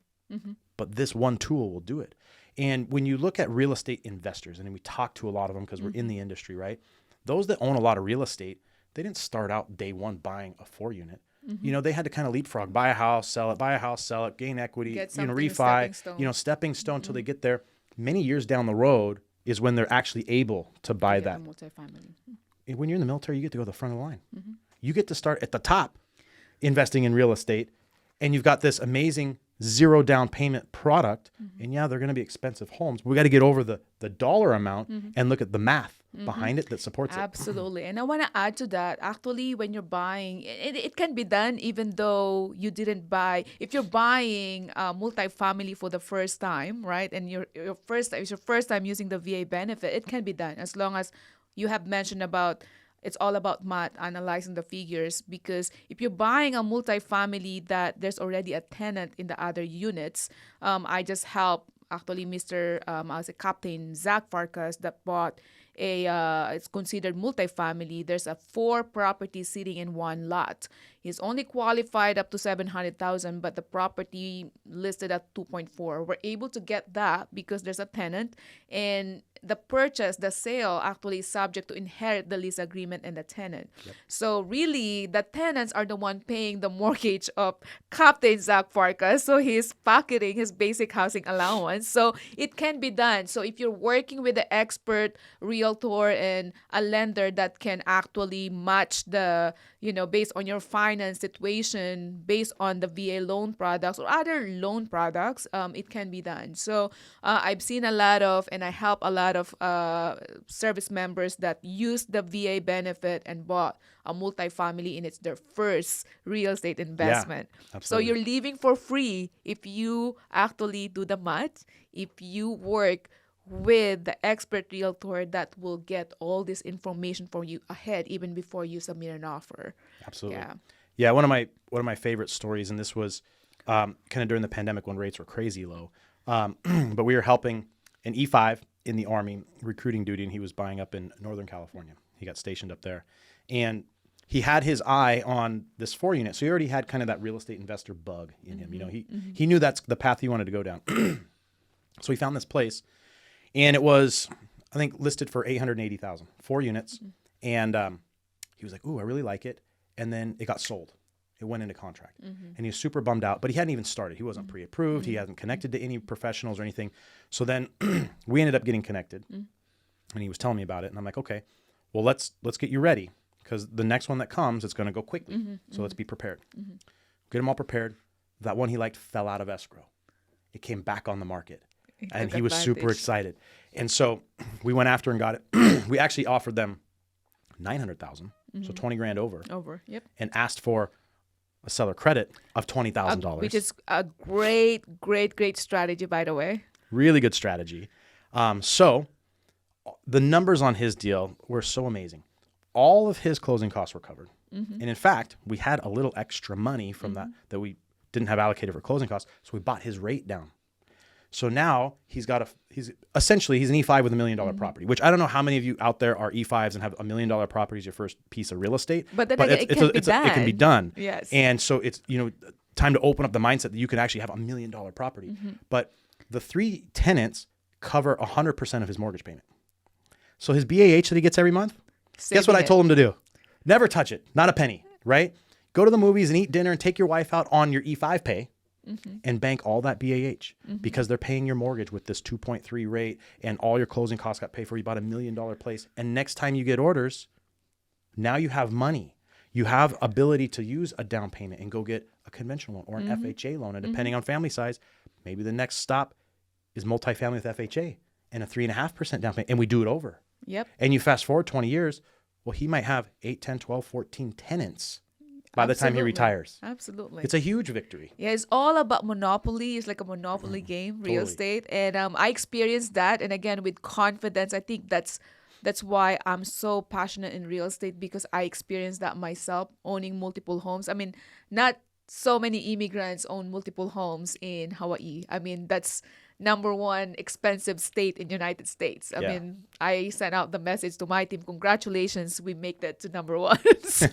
But this one tool will do it. And when you look at real estate investors, and we talk to a lot of them because we're in the industry, right? Those that own a lot of real estate, they didn't start out day one buying a 4-unit. You know, they had to kind of leapfrog, buy a house, sell it, gain equity, refi, stepping stone until they get there. Many years down the road is when they're actually able to buy that. Multifamily. And when you're in the military, you get to go to the front of the line. You get to start at the top investing in real estate, and you've got this amazing zero down payment product. And yeah, they're going to be expensive homes. We got to get over the dollar amount and look at the math behind it that supports it. Absolutely. And I want to add to that, actually, when you're buying, it can be done even though you didn't buy. If you're buying multifamily for the first time, right, and it's your first time using the VA benefit, it can be done as long as you have mentioned about it's all about math, analyzing the figures, because if you're buying a multifamily that there's already a tenant in the other units, I just helped actually Mr. I was a Captain Zach Farkas that bought it's considered multifamily. There's a 4 properties sitting in one lot. He's only qualified up to 700,000, but the property listed at 2.4. We're able to get that because there's a tenant, and the sale actually is subject to inherit the lease agreement and the tenant. Yep. So really, the tenants are the one paying the mortgage of Captain Zach Farkas. So he's pocketing his basic housing allowance. So it can be done. So if you're working with an expert realtor and a lender that can actually match the, based on your finance situation, based on the VA loan products or other loan products, it can be done. So I've seen a lot of, and I help a lot of service members that use the VA benefit and bought a multifamily, and it's their first real estate investment. Yeah, so you're leaving for free if you actually do the math, if you work with the expert realtor that will get all this information for you ahead, even before you submit an offer. Absolutely. Yeah. One of my favorite stories, and this was kind of during the pandemic when rates were crazy low. But we were helping an E5 in the Army recruiting duty, and he was buying up in Northern California. He got stationed up there, and he had his eye on this 4 unit. So he already had kind of that real estate investor bug in him. He knew that's the path he wanted to go down. So he found this place, and it was, I think, listed for $880,000, 4 units. And he was like, "Ooh, I really like it." And then it got sold. It went into contract. And he was super bummed out, but he hadn't even started. He wasn't pre-approved. He hasn't connected to any professionals or anything. So then we ended up getting connected, and he was telling me about it. And I'm like, "Okay, well, let's get you ready, because the next one that comes, it's going to go quickly. So let's be prepared." Get them all prepared. That one he liked fell out of escrow. It came back on the market, and he was super excited. And so we went after and got it. We actually offered them $900,000, so $20,000 over. Yep. And asked for a seller credit of $20,000, which is a great strategy, by the way. Really good strategy. So the numbers on his deal were so amazing. All of his closing costs were covered. And in fact, we had a little extra money from that we didn't have allocated for closing costs. So we bought his rate down. So now he's essentially an E5 with $1 million property, which I don't know how many of you out there are E5s and have $1 million property as your first piece of real estate. But it can be done. Yes. And so it's, time to open up the mindset that you can actually have $1 million property. But the 3 tenants cover 100% of his mortgage payment. So his BAH that he gets every month, guess what I told him to do? Never touch it. Not a penny, right? Go to the movies and eat dinner and take your wife out on your E5 pay. And bank all that BAH because they're paying your mortgage with this 2.3 rate, and all your closing costs got paid for. You bought $1 million place, and next time you get orders, now you have money. You have ability to use a down payment and go get a conventional loan or an FHA loan, and depending on family size, maybe the next stop is multifamily with FHA and a 3.5% down payment, and we do it over. Yep. And you fast forward 20 years, well, he might have 8, 10, 12, 14 tenants by the time he retires. Absolutely. It's a huge victory. Yeah, it's all about monopoly. It's like a monopoly game, real estate. And I experienced that. And again, with confidence, I think that's why I'm so passionate in real estate, because I experienced that myself, owning multiple homes. I mean, not so many immigrants own multiple homes in Hawaii. I mean, that's #1 expensive state in the United States. I mean, I sent out the message to my team, congratulations, we make that to #1. So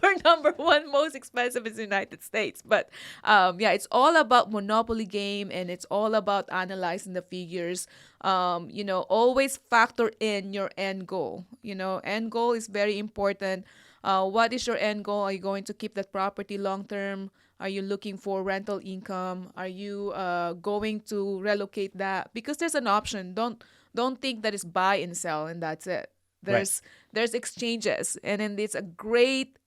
we're #1 most expensive in the United States. But it's all about monopoly game, and it's all about analyzing the figures. Always factor in your end goal. End goal is very important. What is your end goal? Are you going to keep that property long term? Are you looking for rental income? Are you going to relocate that? Because there's an option. Don't think that it's buy and sell and that's it. There's exchanges, and then it's a great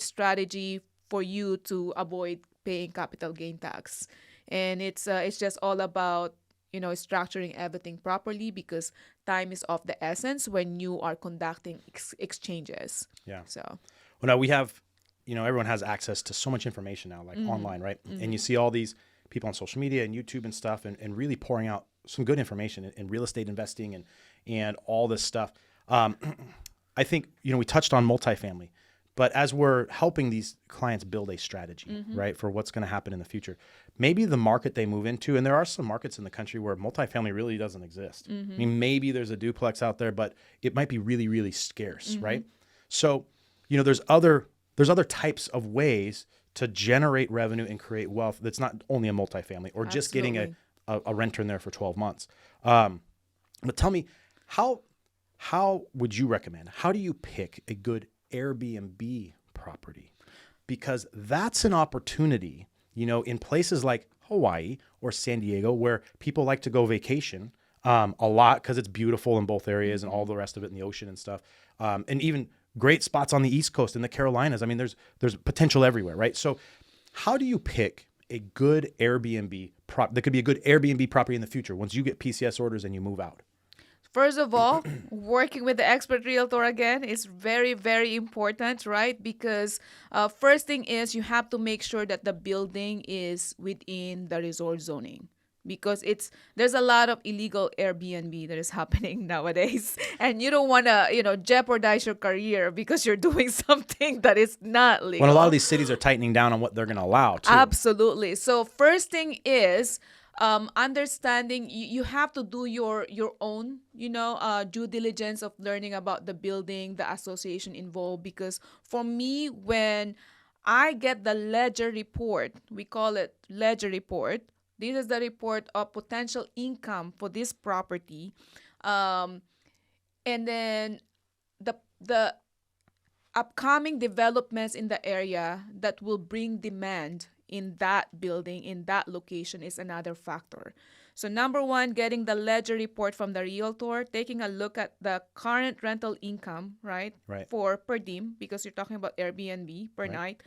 strategy for you to avoid paying capital gain tax. And it's just all about structuring everything properly, because time is of the essence when you are conducting exchanges. Yeah. So Well, now we have, everyone has access to so much information now, like online, right? And you see all these people on social media and YouTube and stuff, and really pouring out some good information in real estate investing and all this stuff. I think, we touched on multifamily, but as we're helping these clients build a strategy, right, for what's going to happen in the future, maybe the market they move into, and there are some markets in the country where multifamily really doesn't exist. I mean, maybe there's a duplex out there, but it might be really, really scarce, right? So, there's other types of ways to generate revenue and create wealth that's not only a multifamily or just getting a renter in there for 12 months. But tell me, how would you recommend? How do you pick a good Airbnb property? Because that's an opportunity, in places like Hawaii or San Diego, where people like to go vacation a lot because it's beautiful in both areas and all the rest of it in the ocean and stuff. And even great spots on the East Coast in the Carolinas. I mean, there's potential everywhere, right? So how do you pick a good Airbnb that could be a good Airbnb property in the future once you get PCS orders and you move out? first of all, working with the expert realtor again is very, very important, right? Because first thing is you have to make sure that the building is within the resort zoning. Because there's a lot of illegal Airbnb that is happening nowadays, and you don't want to jeopardize your career because you're doing something that is not legal. When a lot of these cities are tightening down on what they're going to allow too. Absolutely. So first thing is understanding you have to do your own due diligence of learning about the building, the association involved. Because for me, when I get the ledger report, we call it ledger report. This is the report of potential income for this property. And then the upcoming developments in the area that will bring demand in that building, in that location, is another factor. So number one, getting the ledger report from the realtor, taking a look at the current rental income, right? For per diem, because you're talking about Airbnb per night.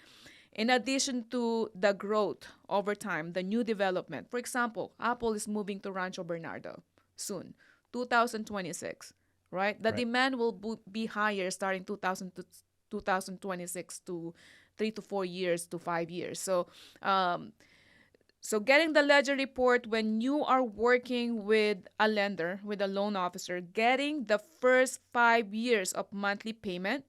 In addition to the growth over time, the new development. For example, Apple is moving to Rancho Bernardo soon, 2026, right? The demand will be higher starting 2026 to 3 to 4 years to 5 years. So, so getting the ledger report when you are working with a lender, with a loan officer, getting the first 5 years of monthly payment.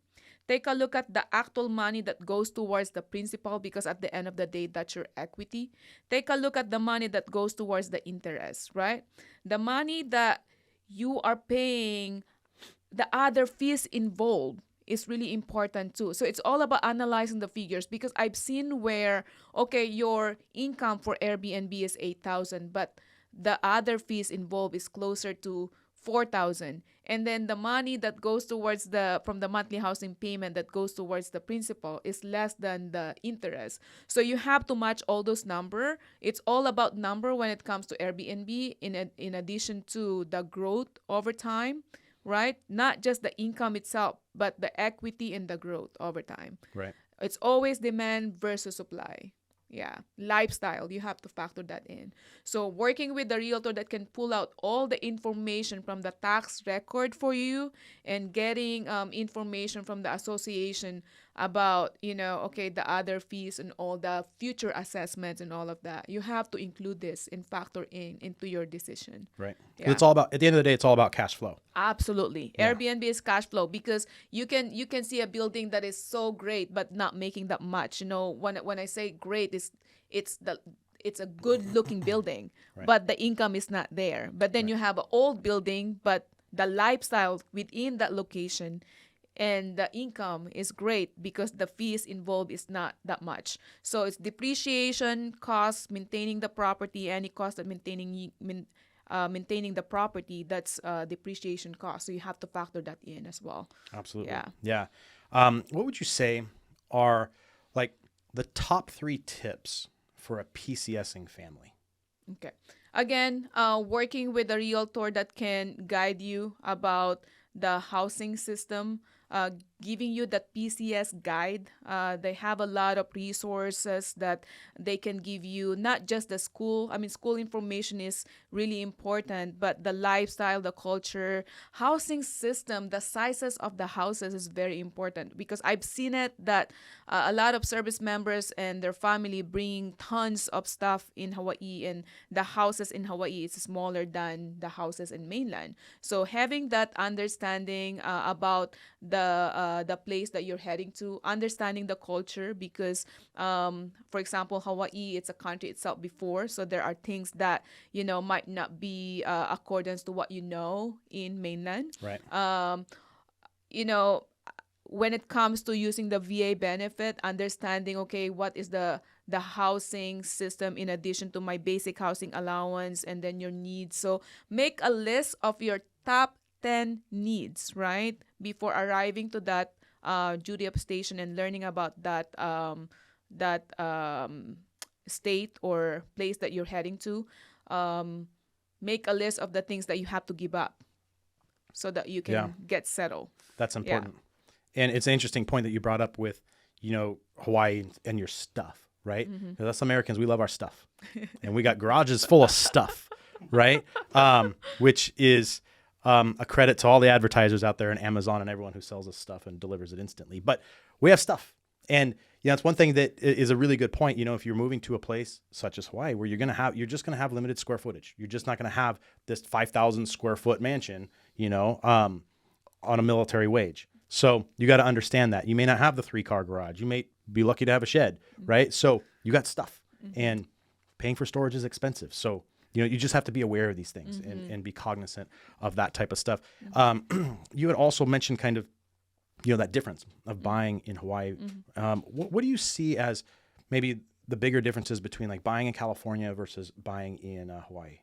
Take a look at the actual money that goes towards the principal, because at the end of the day, that's your equity. Take a look at the money that goes towards the interest, right? The money that you are paying, the other fees involved is really important too. So it's all about analyzing the figures, because I've seen where, okay, your income for Airbnb is 8,000, but the other fees involved is closer to 4,000, and then the money that goes towards from the monthly housing payment that goes towards the principal is less than the interest. So you have to match all those number. It's all about number when it comes to Airbnb, in addition to the growth over time, right? Not just the income itself, but the equity and the growth over time. Right. It's always demand versus supply. Yeah, lifestyle, you have to factor that in. So working with the realtor that can pull out all the information from the tax record for you, and getting information from the association about, okay, the other fees and all the future assessments and all of that. You have to include this and factor into your decision. Right. Yeah. It's all about, at the end of the day, it's all about cash flow. Absolutely. Yeah. Airbnb is cash flow, because you can see a building that is so great but not making that much. When I say great, it's a good looking building, but the income is not there. But then you have an old building, but the lifestyle within that location and the income is great because the fees involved is not that much. So it's depreciation, costs, maintaining the property, any cost of maintaining the property, that's depreciation cost. So you have to factor that in as well. Absolutely. Yeah. What would you say are like the top 3 tips for a PCSing family? Okay. Again, working with a realtor that can guide you about the housing system, giving you that PCS guide. They have a lot of resources that they can give you, not just the school. I mean, school information is really important, but the lifestyle, the culture, housing system, the sizes of the houses is very important, because I've seen it that a lot of service members and their family bring tons of stuff in Hawaii, and the houses in Hawaii is smaller than the houses in mainland. So having that understanding about the place that you're heading to, understanding the culture, because for example, Hawaii, it's a country itself before, so there are things that might not be accordance to what in mainland. Right. You know, when it comes to using the VA benefit, understanding, okay, what is the housing system in addition to my basic housing allowance, and then your needs. So make a list of your top 10 needs, right, before arriving to that duty up station and learning about that state or place that you're heading to. Make a list of the things that you have to give up so that you can get settled. That's important. And it's an interesting point that you brought up with, Hawaii and your stuff, right? Because us Americans, we love our stuff. And we got garages full of stuff, right? Which is a credit to all the advertisers out there and Amazon and everyone who sells us stuff and delivers it instantly. But we have stuff. And it's one thing that is a really good point. If you're moving to a place such as Hawaii, where you're just going to have limited square footage. You're just not going to have this 5,000 square foot mansion, on a military wage. So you got to understand that you may not have the 3-car garage. You may be lucky to have a shed, right? So you got stuff, and paying for storage is expensive. So, you just have to be aware of these things and be cognizant of that type of stuff. You had also mentioned kind of, that difference of buying in Hawaii. What do you see as maybe the bigger differences between like buying in California versus buying in Hawaii?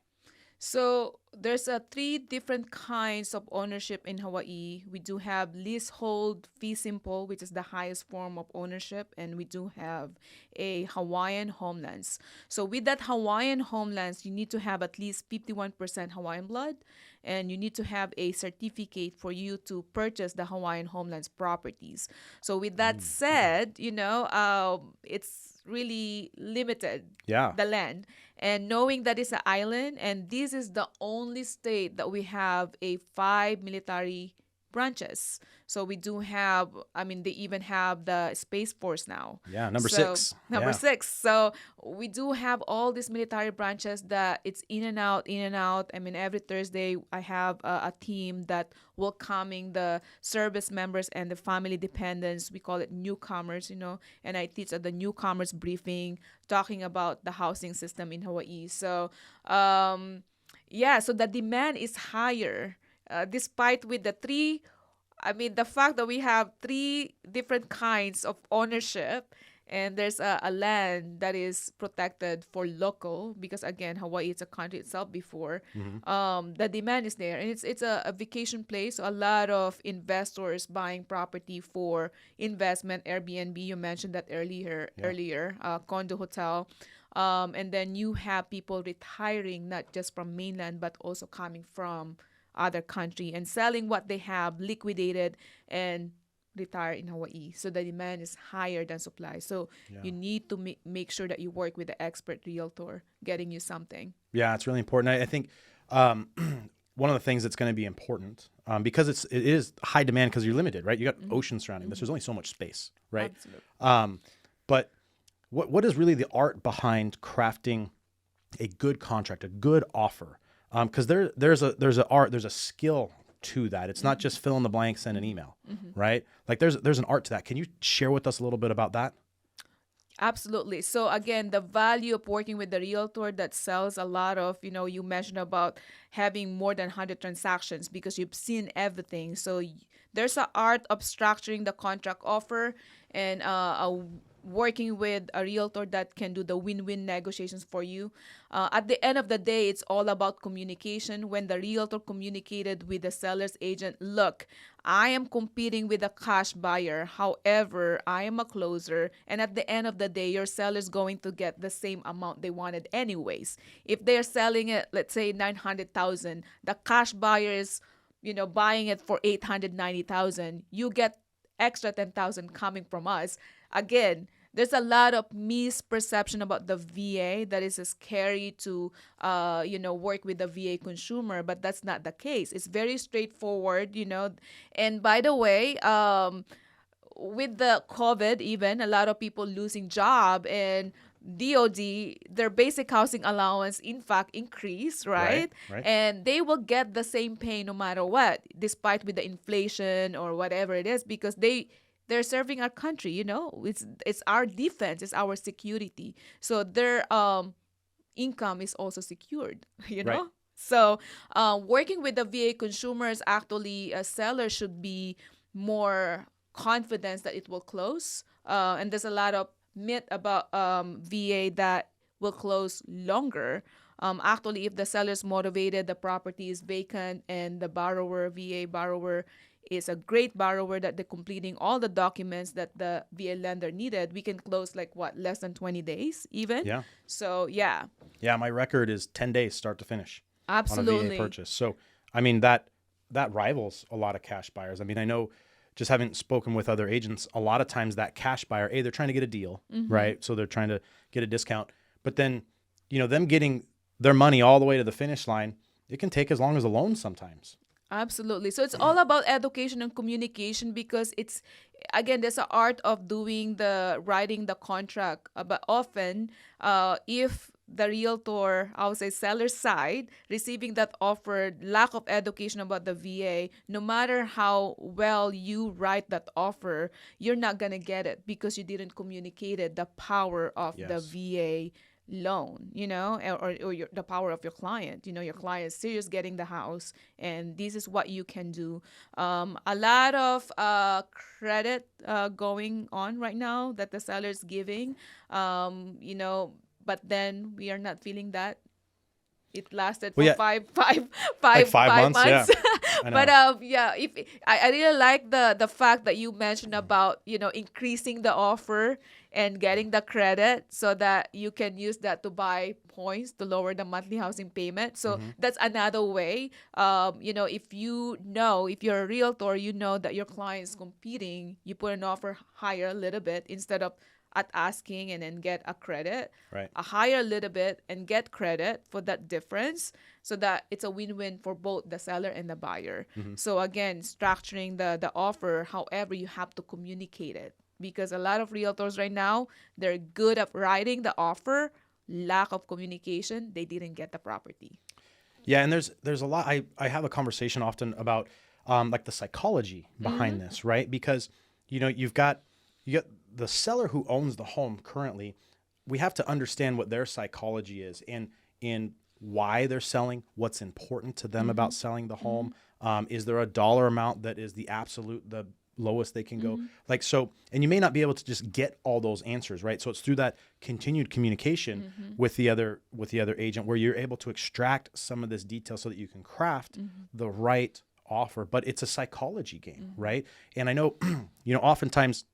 So there's 3 different kinds of ownership in Hawaii. We do have leasehold fee simple, which is the highest form of ownership, and we do have a Hawaiian homelands. So with that Hawaiian homelands, you need to have at least 51% Hawaiian blood, and you need to have a certificate for you to purchase the Hawaiian homelands properties. So with that said, it's really limited, the land. And knowing that it's an island, and this is the only state that we have a 5 military branches. So we do have, they even have the Space Force now. Yeah, number 6. Number 6. So we do have all these military branches that it's in and out, in and out. Every Thursday I have a team that welcoming the service members and the family dependents. We call it newcomers, and I teach at the newcomers briefing, talking about the housing system in Hawaii. So, so the demand is higher. Despite with the the fact that we have 3 different kinds of ownership, and there's a land that is protected for local, because again, Hawaii is a country itself before. The demand is there, and it's a vacation place. So a lot of investors buying property for investment. Airbnb, you mentioned that earlier, condo hotel. And then you have people retiring, not just from mainland, but also coming from other country and selling what they have, liquidated, and retire in Hawaii. So the demand is higher than supply. So you need to make sure that you work with the expert realtor getting you something. Yeah, it's really important. I think one of the things that's going to be important, because it is high demand because you're limited, right? You got ocean surrounding this. There's only so much space, right? Absolutely. But what is really the art behind crafting a good contract, a good offer? Because there's a skill to that. It's not just fill in the blank, send an email, right? Like there's an art to that. Can you share with us a little bit about that? Absolutely. So again, the value of working with the realtor that sells a lot of, you mentioned about having more than 100 transactions because you've seen everything. So there's an art of structuring the contract offer and working with a realtor that can do the win-win negotiations for you. At the end of the day, it's all about communication. When the realtor communicated with the seller's agent, look, I am competing with a cash buyer. However, I am a closer. And at the end of the day, your seller's going to get the same amount they wanted anyways. If they're selling it, let's say $900,000, the cash buyer is, buying it for $890,000. You get extra 10,000 coming from us. Again, there's a lot of misperception about the VA that is scary to, work with the VA consumer, but that's not the case. It's very straightforward. And by the way, with the COVID, even a lot of people losing job and DOD, their basic housing allowance, in fact, increased, right? Right. And they will get the same pay no matter what, despite with the inflation or whatever it is, because they're serving our country. It's our defense, it's our security. So their income is also secured. Right. So working with the VA consumers, actually, a seller should be more confidence that it will close. And there's a lot of myth about VA that will close longer. Actually, if the seller is motivated, the property is vacant, and the VA borrower, is a great borrower that they're completing all the documents that the VA lender needed, we can close less than 20 days even. Yeah. So, yeah. Yeah, my record is 10 days start to finish Absolutely. on a VA purchase. So, I mean, that rivals a lot of cash buyers. I mean, I know, just having spoken with other agents, a lot of times that cash buyer, they're trying to get a deal, right? So they're trying to get a discount. But then, them getting their money all the way to the finish line, it can take as long as a loan sometimes. Absolutely. So it's all about education and communication, because there's an art of writing the contract. But often, if the realtor, I would say seller side, receiving that offer, lack of education about the VA, no matter how well you write that offer, you're not going to get it because you didn't communicate the power of the VA loan, or the power of your client. Your client is serious getting the house, and this is what you can do. A lot of credit going on right now that the seller is giving, but then we are not feeling that. It lasted for five months. months. Yeah. But if I really like the fact that you mentioned about increasing the offer and getting the credit so that you can use that to buy points to lower the monthly housing payment. So that's another way. If you're a realtor, that your client is competing, you put an offer higher a little bit instead of at asking and then get a credit, right? A higher a little bit and get credit for that difference, so that it's a win-win for both the seller and the buyer. So again, structuring the offer, however, you have to communicate it, because a lot of realtors right now, they're good at writing the offer, lack of communication, they didn't get the property. Yeah, and there's a lot. I have a conversation often about the psychology behind this, right? Because you got the seller who owns the home currently. We have to understand what their psychology is and why they're selling, what's important to them about selling the home. Is there a dollar amount that is the lowest they can go? And you may not be able to just get all those answers, right? So it's through that continued communication with the other agent where you're able to extract some of this detail so that you can craft the right offer. But it's a psychology game, right? And I know, oftentimes,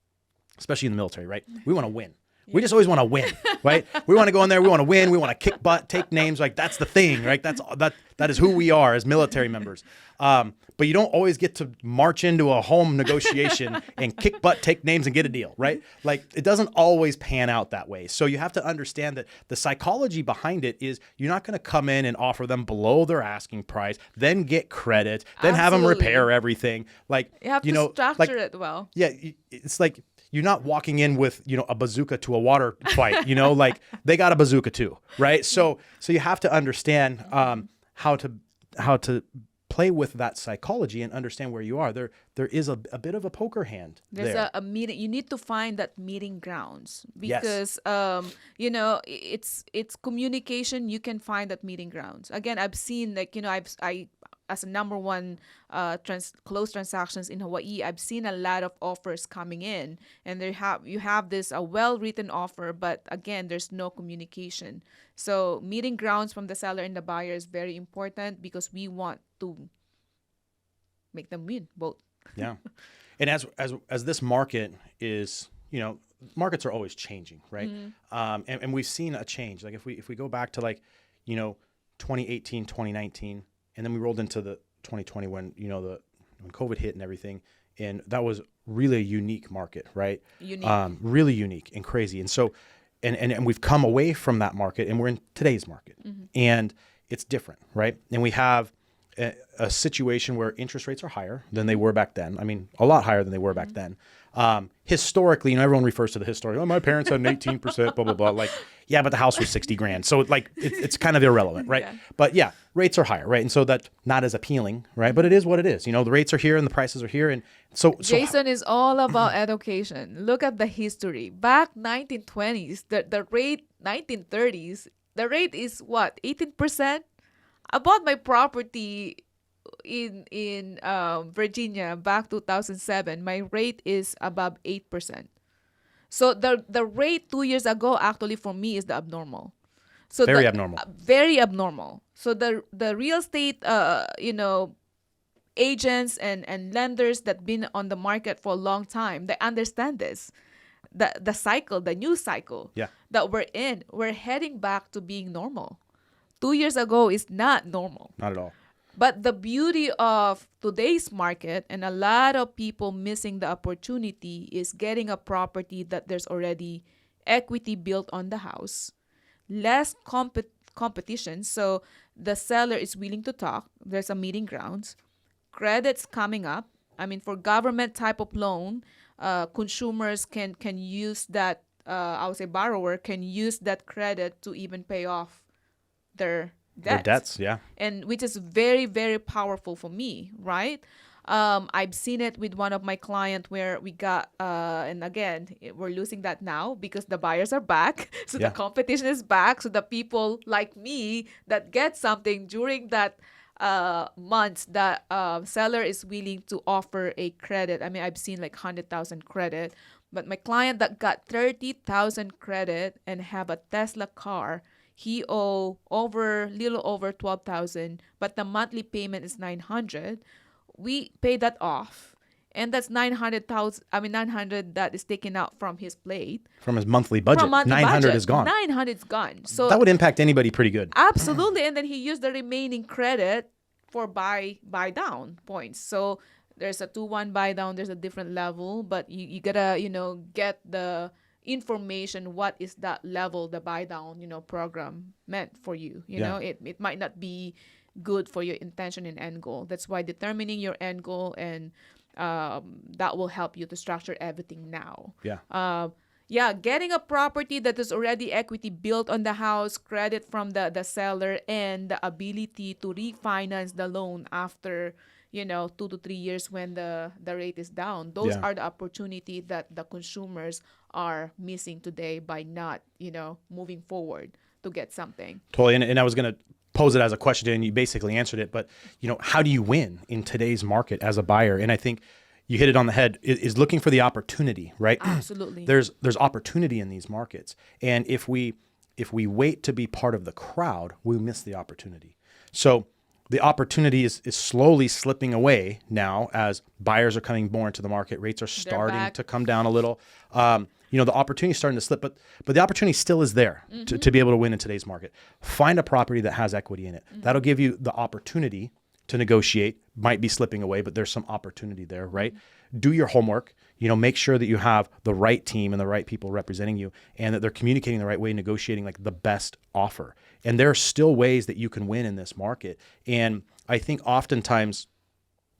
especially in the military, right? We want to win. Yeah. We just always want to win, right? We want to go in there. We want to win. We want to kick butt, take names. Like that's the thing, right? That is who we are as military members. But you don't always get to march into a home negotiation and kick butt, take names, and get a deal, right? Like it doesn't always pan out that way. So you have to understand that the psychology behind it is you're not going to come in and offer them below their asking price, then get credit, then have them repair everything. Like you have to structure it well. Yeah, it's like you're not walking in with a bazooka to a water fight. Like they got a bazooka too, right? So you have to understand how to play with that psychology and understand where you are. There is a bit of a poker hand. There's a meeting. You need to find that meeting grounds because it's communication. You can find that meeting grounds. Again, I've seen I as a number one closed transactions in Hawaii, I've seen a lot of offers coming in, and you have this a well-written offer, but again, there's no communication. So meeting grounds from the seller and the buyer is very important because we want to make them win both. Yeah, and as this market is, markets are always changing, right? And we've seen a change. Like if we go back to 2018, 2019. And then we rolled into the 2020 when when COVID hit and everything, and that was really a unique market, right? Unique. Really unique and crazy. And so, and we've come away from that market and we're in today's market and it's different, right? And we have a situation where interest rates are higher than they were back then. I mean, a lot higher than they were back then. Historically, everyone refers to the history. Oh, my parents had an 18%, blah, blah, blah. Like, yeah, but the house was 60 grand. So like, it's kind of irrelevant, right? Yeah. But yeah, rates are higher, right? And so that's not as appealing, right? But it is what it is. The rates are here and the prices are here. And so Jason is all about education. Look at the history. Back 1920s, the rate 1930s, the rate is what, 18%? I bought my property in Virginia back 2007. My rate is above 8%. So the rate 2 years ago actually for me is the abnormal. So very abnormal. Very abnormal. So the real estate agents and lenders that been on the market for a long time, they understand this. The cycle, the new cycle that we're in, we're heading back to being normal. 2 years ago is not normal. Not at all. But the beauty of today's market and a lot of people missing the opportunity is getting a property that there's already equity built on the house, less competition. So the seller is willing to talk. There's a meeting grounds. Credit's coming up. I mean, for government type of loan, consumers can use that, I would say borrower can use that credit to even pay off their debts, yeah. And which is very, very powerful for me, right? I've seen it with one of my clients where we got, and again, we're losing that now because the buyers are back. So the competition is back. So the people like me that get something during that months that seller is willing to offer a credit. I mean, I've seen like 100,000 credit, but my client that got 30,000 credit and have a Tesla car, he owe little over 12,000, but the monthly payment is 900. We pay that off, and that's 900,000. I mean 900 that is taken out from his plate. From his monthly budget. 900 is gone. 900 is gone. So that would impact anybody pretty good. Absolutely, and then he used the remaining credit for buy down points. So there's a 2-1 buy down. There's a different level, but you gotta get the information. What is that level the buy down program meant for you? It might not be good for your intention and end goal. That's why determining your end goal and that will help you to structure everything now. Getting a property that is already equity built on the house, credit from the seller, and the ability to refinance the loan after 2 to 3 years when the rate is down. Those are the opportunity that the consumers are missing today by not moving forward to get something. Totally. And I was going to pose it as a question and you basically answered it, but how do you win in today's market as a buyer? And I think you hit it on the head, is looking for the opportunity, right? Absolutely. There's opportunity in these markets. And if we wait to be part of the crowd, we miss the opportunity. So the opportunity is slowly slipping away now as buyers are coming more into the market. Rates are starting to come down a little. The opportunity is starting to slip, but the opportunity still is there to be able to win in today's market. Find a property that has equity in it. That'll give you the opportunity to negotiate. Might be slipping away, but there's some opportunity there, right? Do your homework. Make sure that you have the right team and the right people representing you and that they're communicating the right way, negotiating like the best offer. And there are still ways that you can win in this market. And I think oftentimes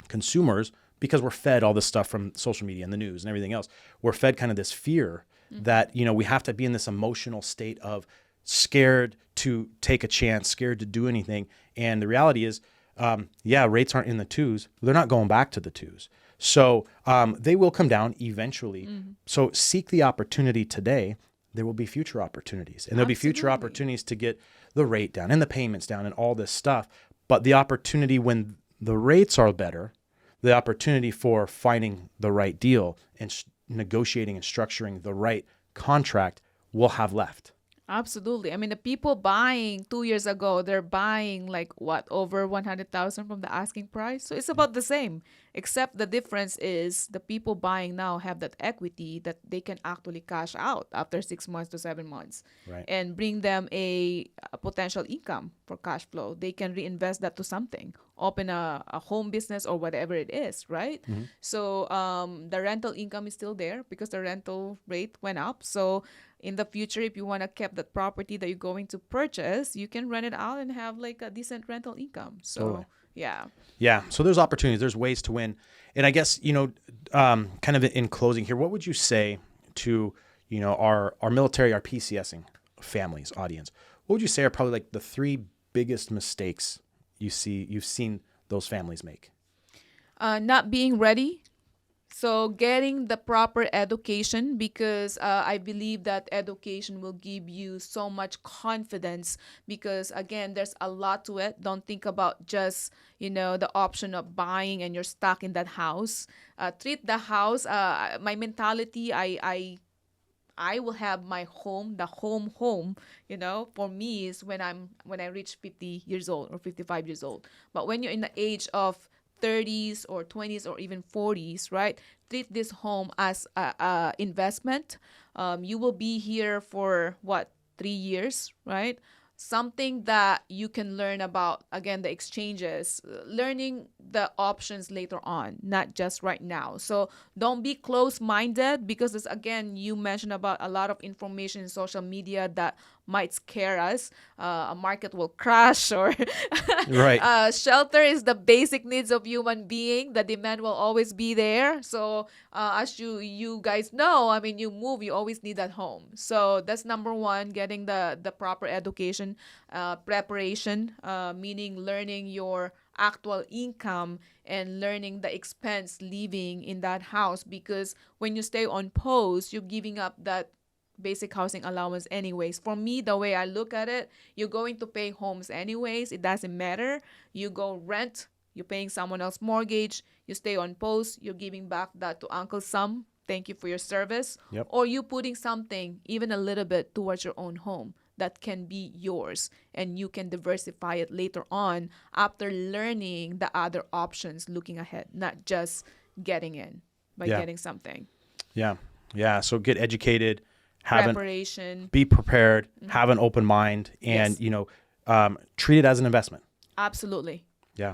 consumers, because we're fed all this stuff from social media and the news and everything else, we're fed kind of this fear that, we have to be in this emotional state of scared to take a chance, scared to do anything. And the reality is, rates aren't in the twos. They're not going back to the twos. So they will come down eventually. So seek the opportunity today. There will be future opportunities. And there'll be future opportunities to get the rate down and the payments down and all this stuff. But the opportunity when the rates are better, the opportunity for finding the right deal and negotiating and structuring the right contract will have left. Absolutely. I mean, the people buying 2 years ago, they're buying like over 100,000 from the asking price. So it's about the same, except the difference is the people buying now have that equity that they can actually cash out after 6 months to 7 months, right, and bring them a potential income for cash flow. They can reinvest that to something open a home business or whatever it is, right? So the rental income is still there because the rental rate went up. So in the future, if you want to keep that property that you're going to purchase, you can rent it out and have like a decent rental income. So Totally. yeah. Yeah. So there's opportunities, there's ways to win. And I guess, kind of in closing here, what would you say to, our military, our PCSing families, audience? What would you say are probably like the 3 biggest mistakes you've seen those families make? Not being ready. So getting the proper education, because I believe that education will give you so much confidence, because again, there's a lot to it. Don't think about just, the option of buying and you're stuck in that house. Treat the house. My mentality, I will have my home, the home, for me is when I reach 50 years old or 55 years old. But when you're in the age of 30s or 20s or even 40s, right? Treat this home as a investment. You will be here for 3 years, right? Something that you can learn about, again, the exchanges, learning the options later on, not just right now. So don't be close-minded, because this, again, you mentioned about a lot of information in social media that might scare us. A market will crash, or Right. shelter is the basic needs of human being. The demand will always be there. So as you guys know, I mean, you move, you always need that home. So that's number one, getting the proper education, preparation, meaning learning your actual income and learning the expense living in that house, because when you stay on post, you're giving up that basic housing allowance anyways. For me, the way I look at it, you're going to pay homes anyways. It doesn't matter. You go rent, you're paying someone else's mortgage, you stay on post, you're giving back that to Uncle Sam. Thank you for your service. Yep. Or you putting something, even a little bit, towards your own home that can be yours, and you can diversify it later on after learning the other options looking ahead, not just getting in by getting something. Yeah. Yeah. So get educated, Preparation. be prepared, have an open mind, and, treat it as an investment. Absolutely. Yeah.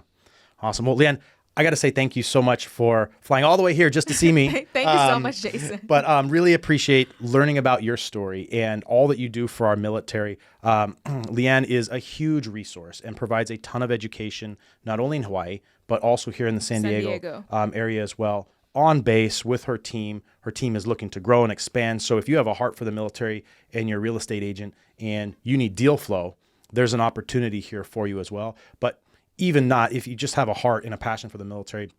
Awesome. Well, Leanne, I got to say thank you so much for flying all the way here just to see me. Thank you so much, Jason. But really appreciate learning about your story and all that you do for our military. Leanne is a huge resource and provides a ton of education, not only in Hawaii, but also here in the San Diego. Area as well. On base with her team. Her team is looking to grow and expand. So if you have a heart for the military and you're a real estate agent and you need deal flow, there's an opportunity here for you as well. But even not, if you just have a heart and a passion for the military,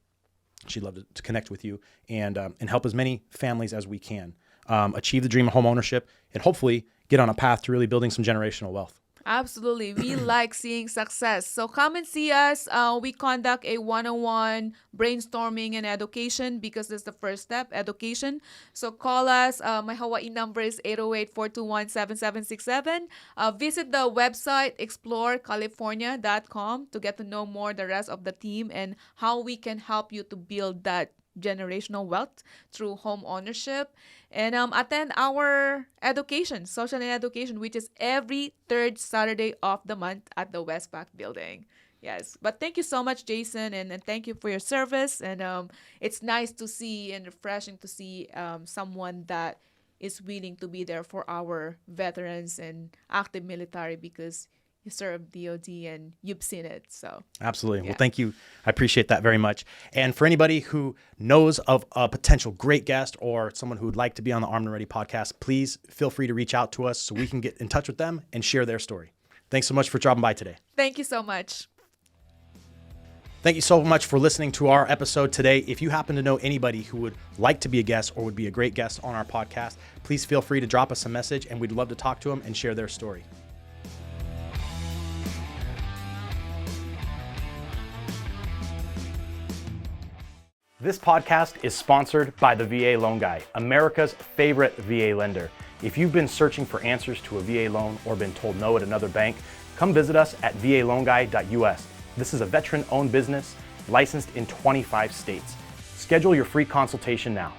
she'd love to connect with you and help as many families as we can achieve the dream of home ownership and hopefully get on a path to really building some generational wealth. Absolutely. We like seeing success. So come and see us. We conduct a one-on-one brainstorming and education, because that's the first step, education. So call us. My Hawaii number is 808-421-7767. Visit the website explorecalifornia.com to get to know more the rest of the team and how we can help you to build that generational wealth through home ownership, and attend our education, social and education, which is every third Saturday of the month at the Westpac building. Yes, but thank you so much, Jason, and thank you for your service. And it's nice to see and refreshing to see someone that is willing to be there for our veterans and active military, because you serve DOD and you've seen it. So absolutely. Yeah. Well, thank you. I appreciate that very much. And for anybody who knows of a potential great guest or someone who would like to be on the Armed and Ready podcast, please feel free to reach out to us so we can get in touch with them and share their story. Thanks so much for dropping by today. Thank you so much. Thank you so much for listening to our episode today. If you happen to know anybody who would like to be a guest or would be a great guest on our podcast, please feel free to drop us a message, and we'd love to talk to them and share their story. This podcast is sponsored by the VA Loan Guy, America's favorite VA lender. If you've been searching for answers to a VA loan or been told no at another bank, come visit us at valoanguy.us. This is a veteran-owned business licensed in 25 states. Schedule your free consultation now.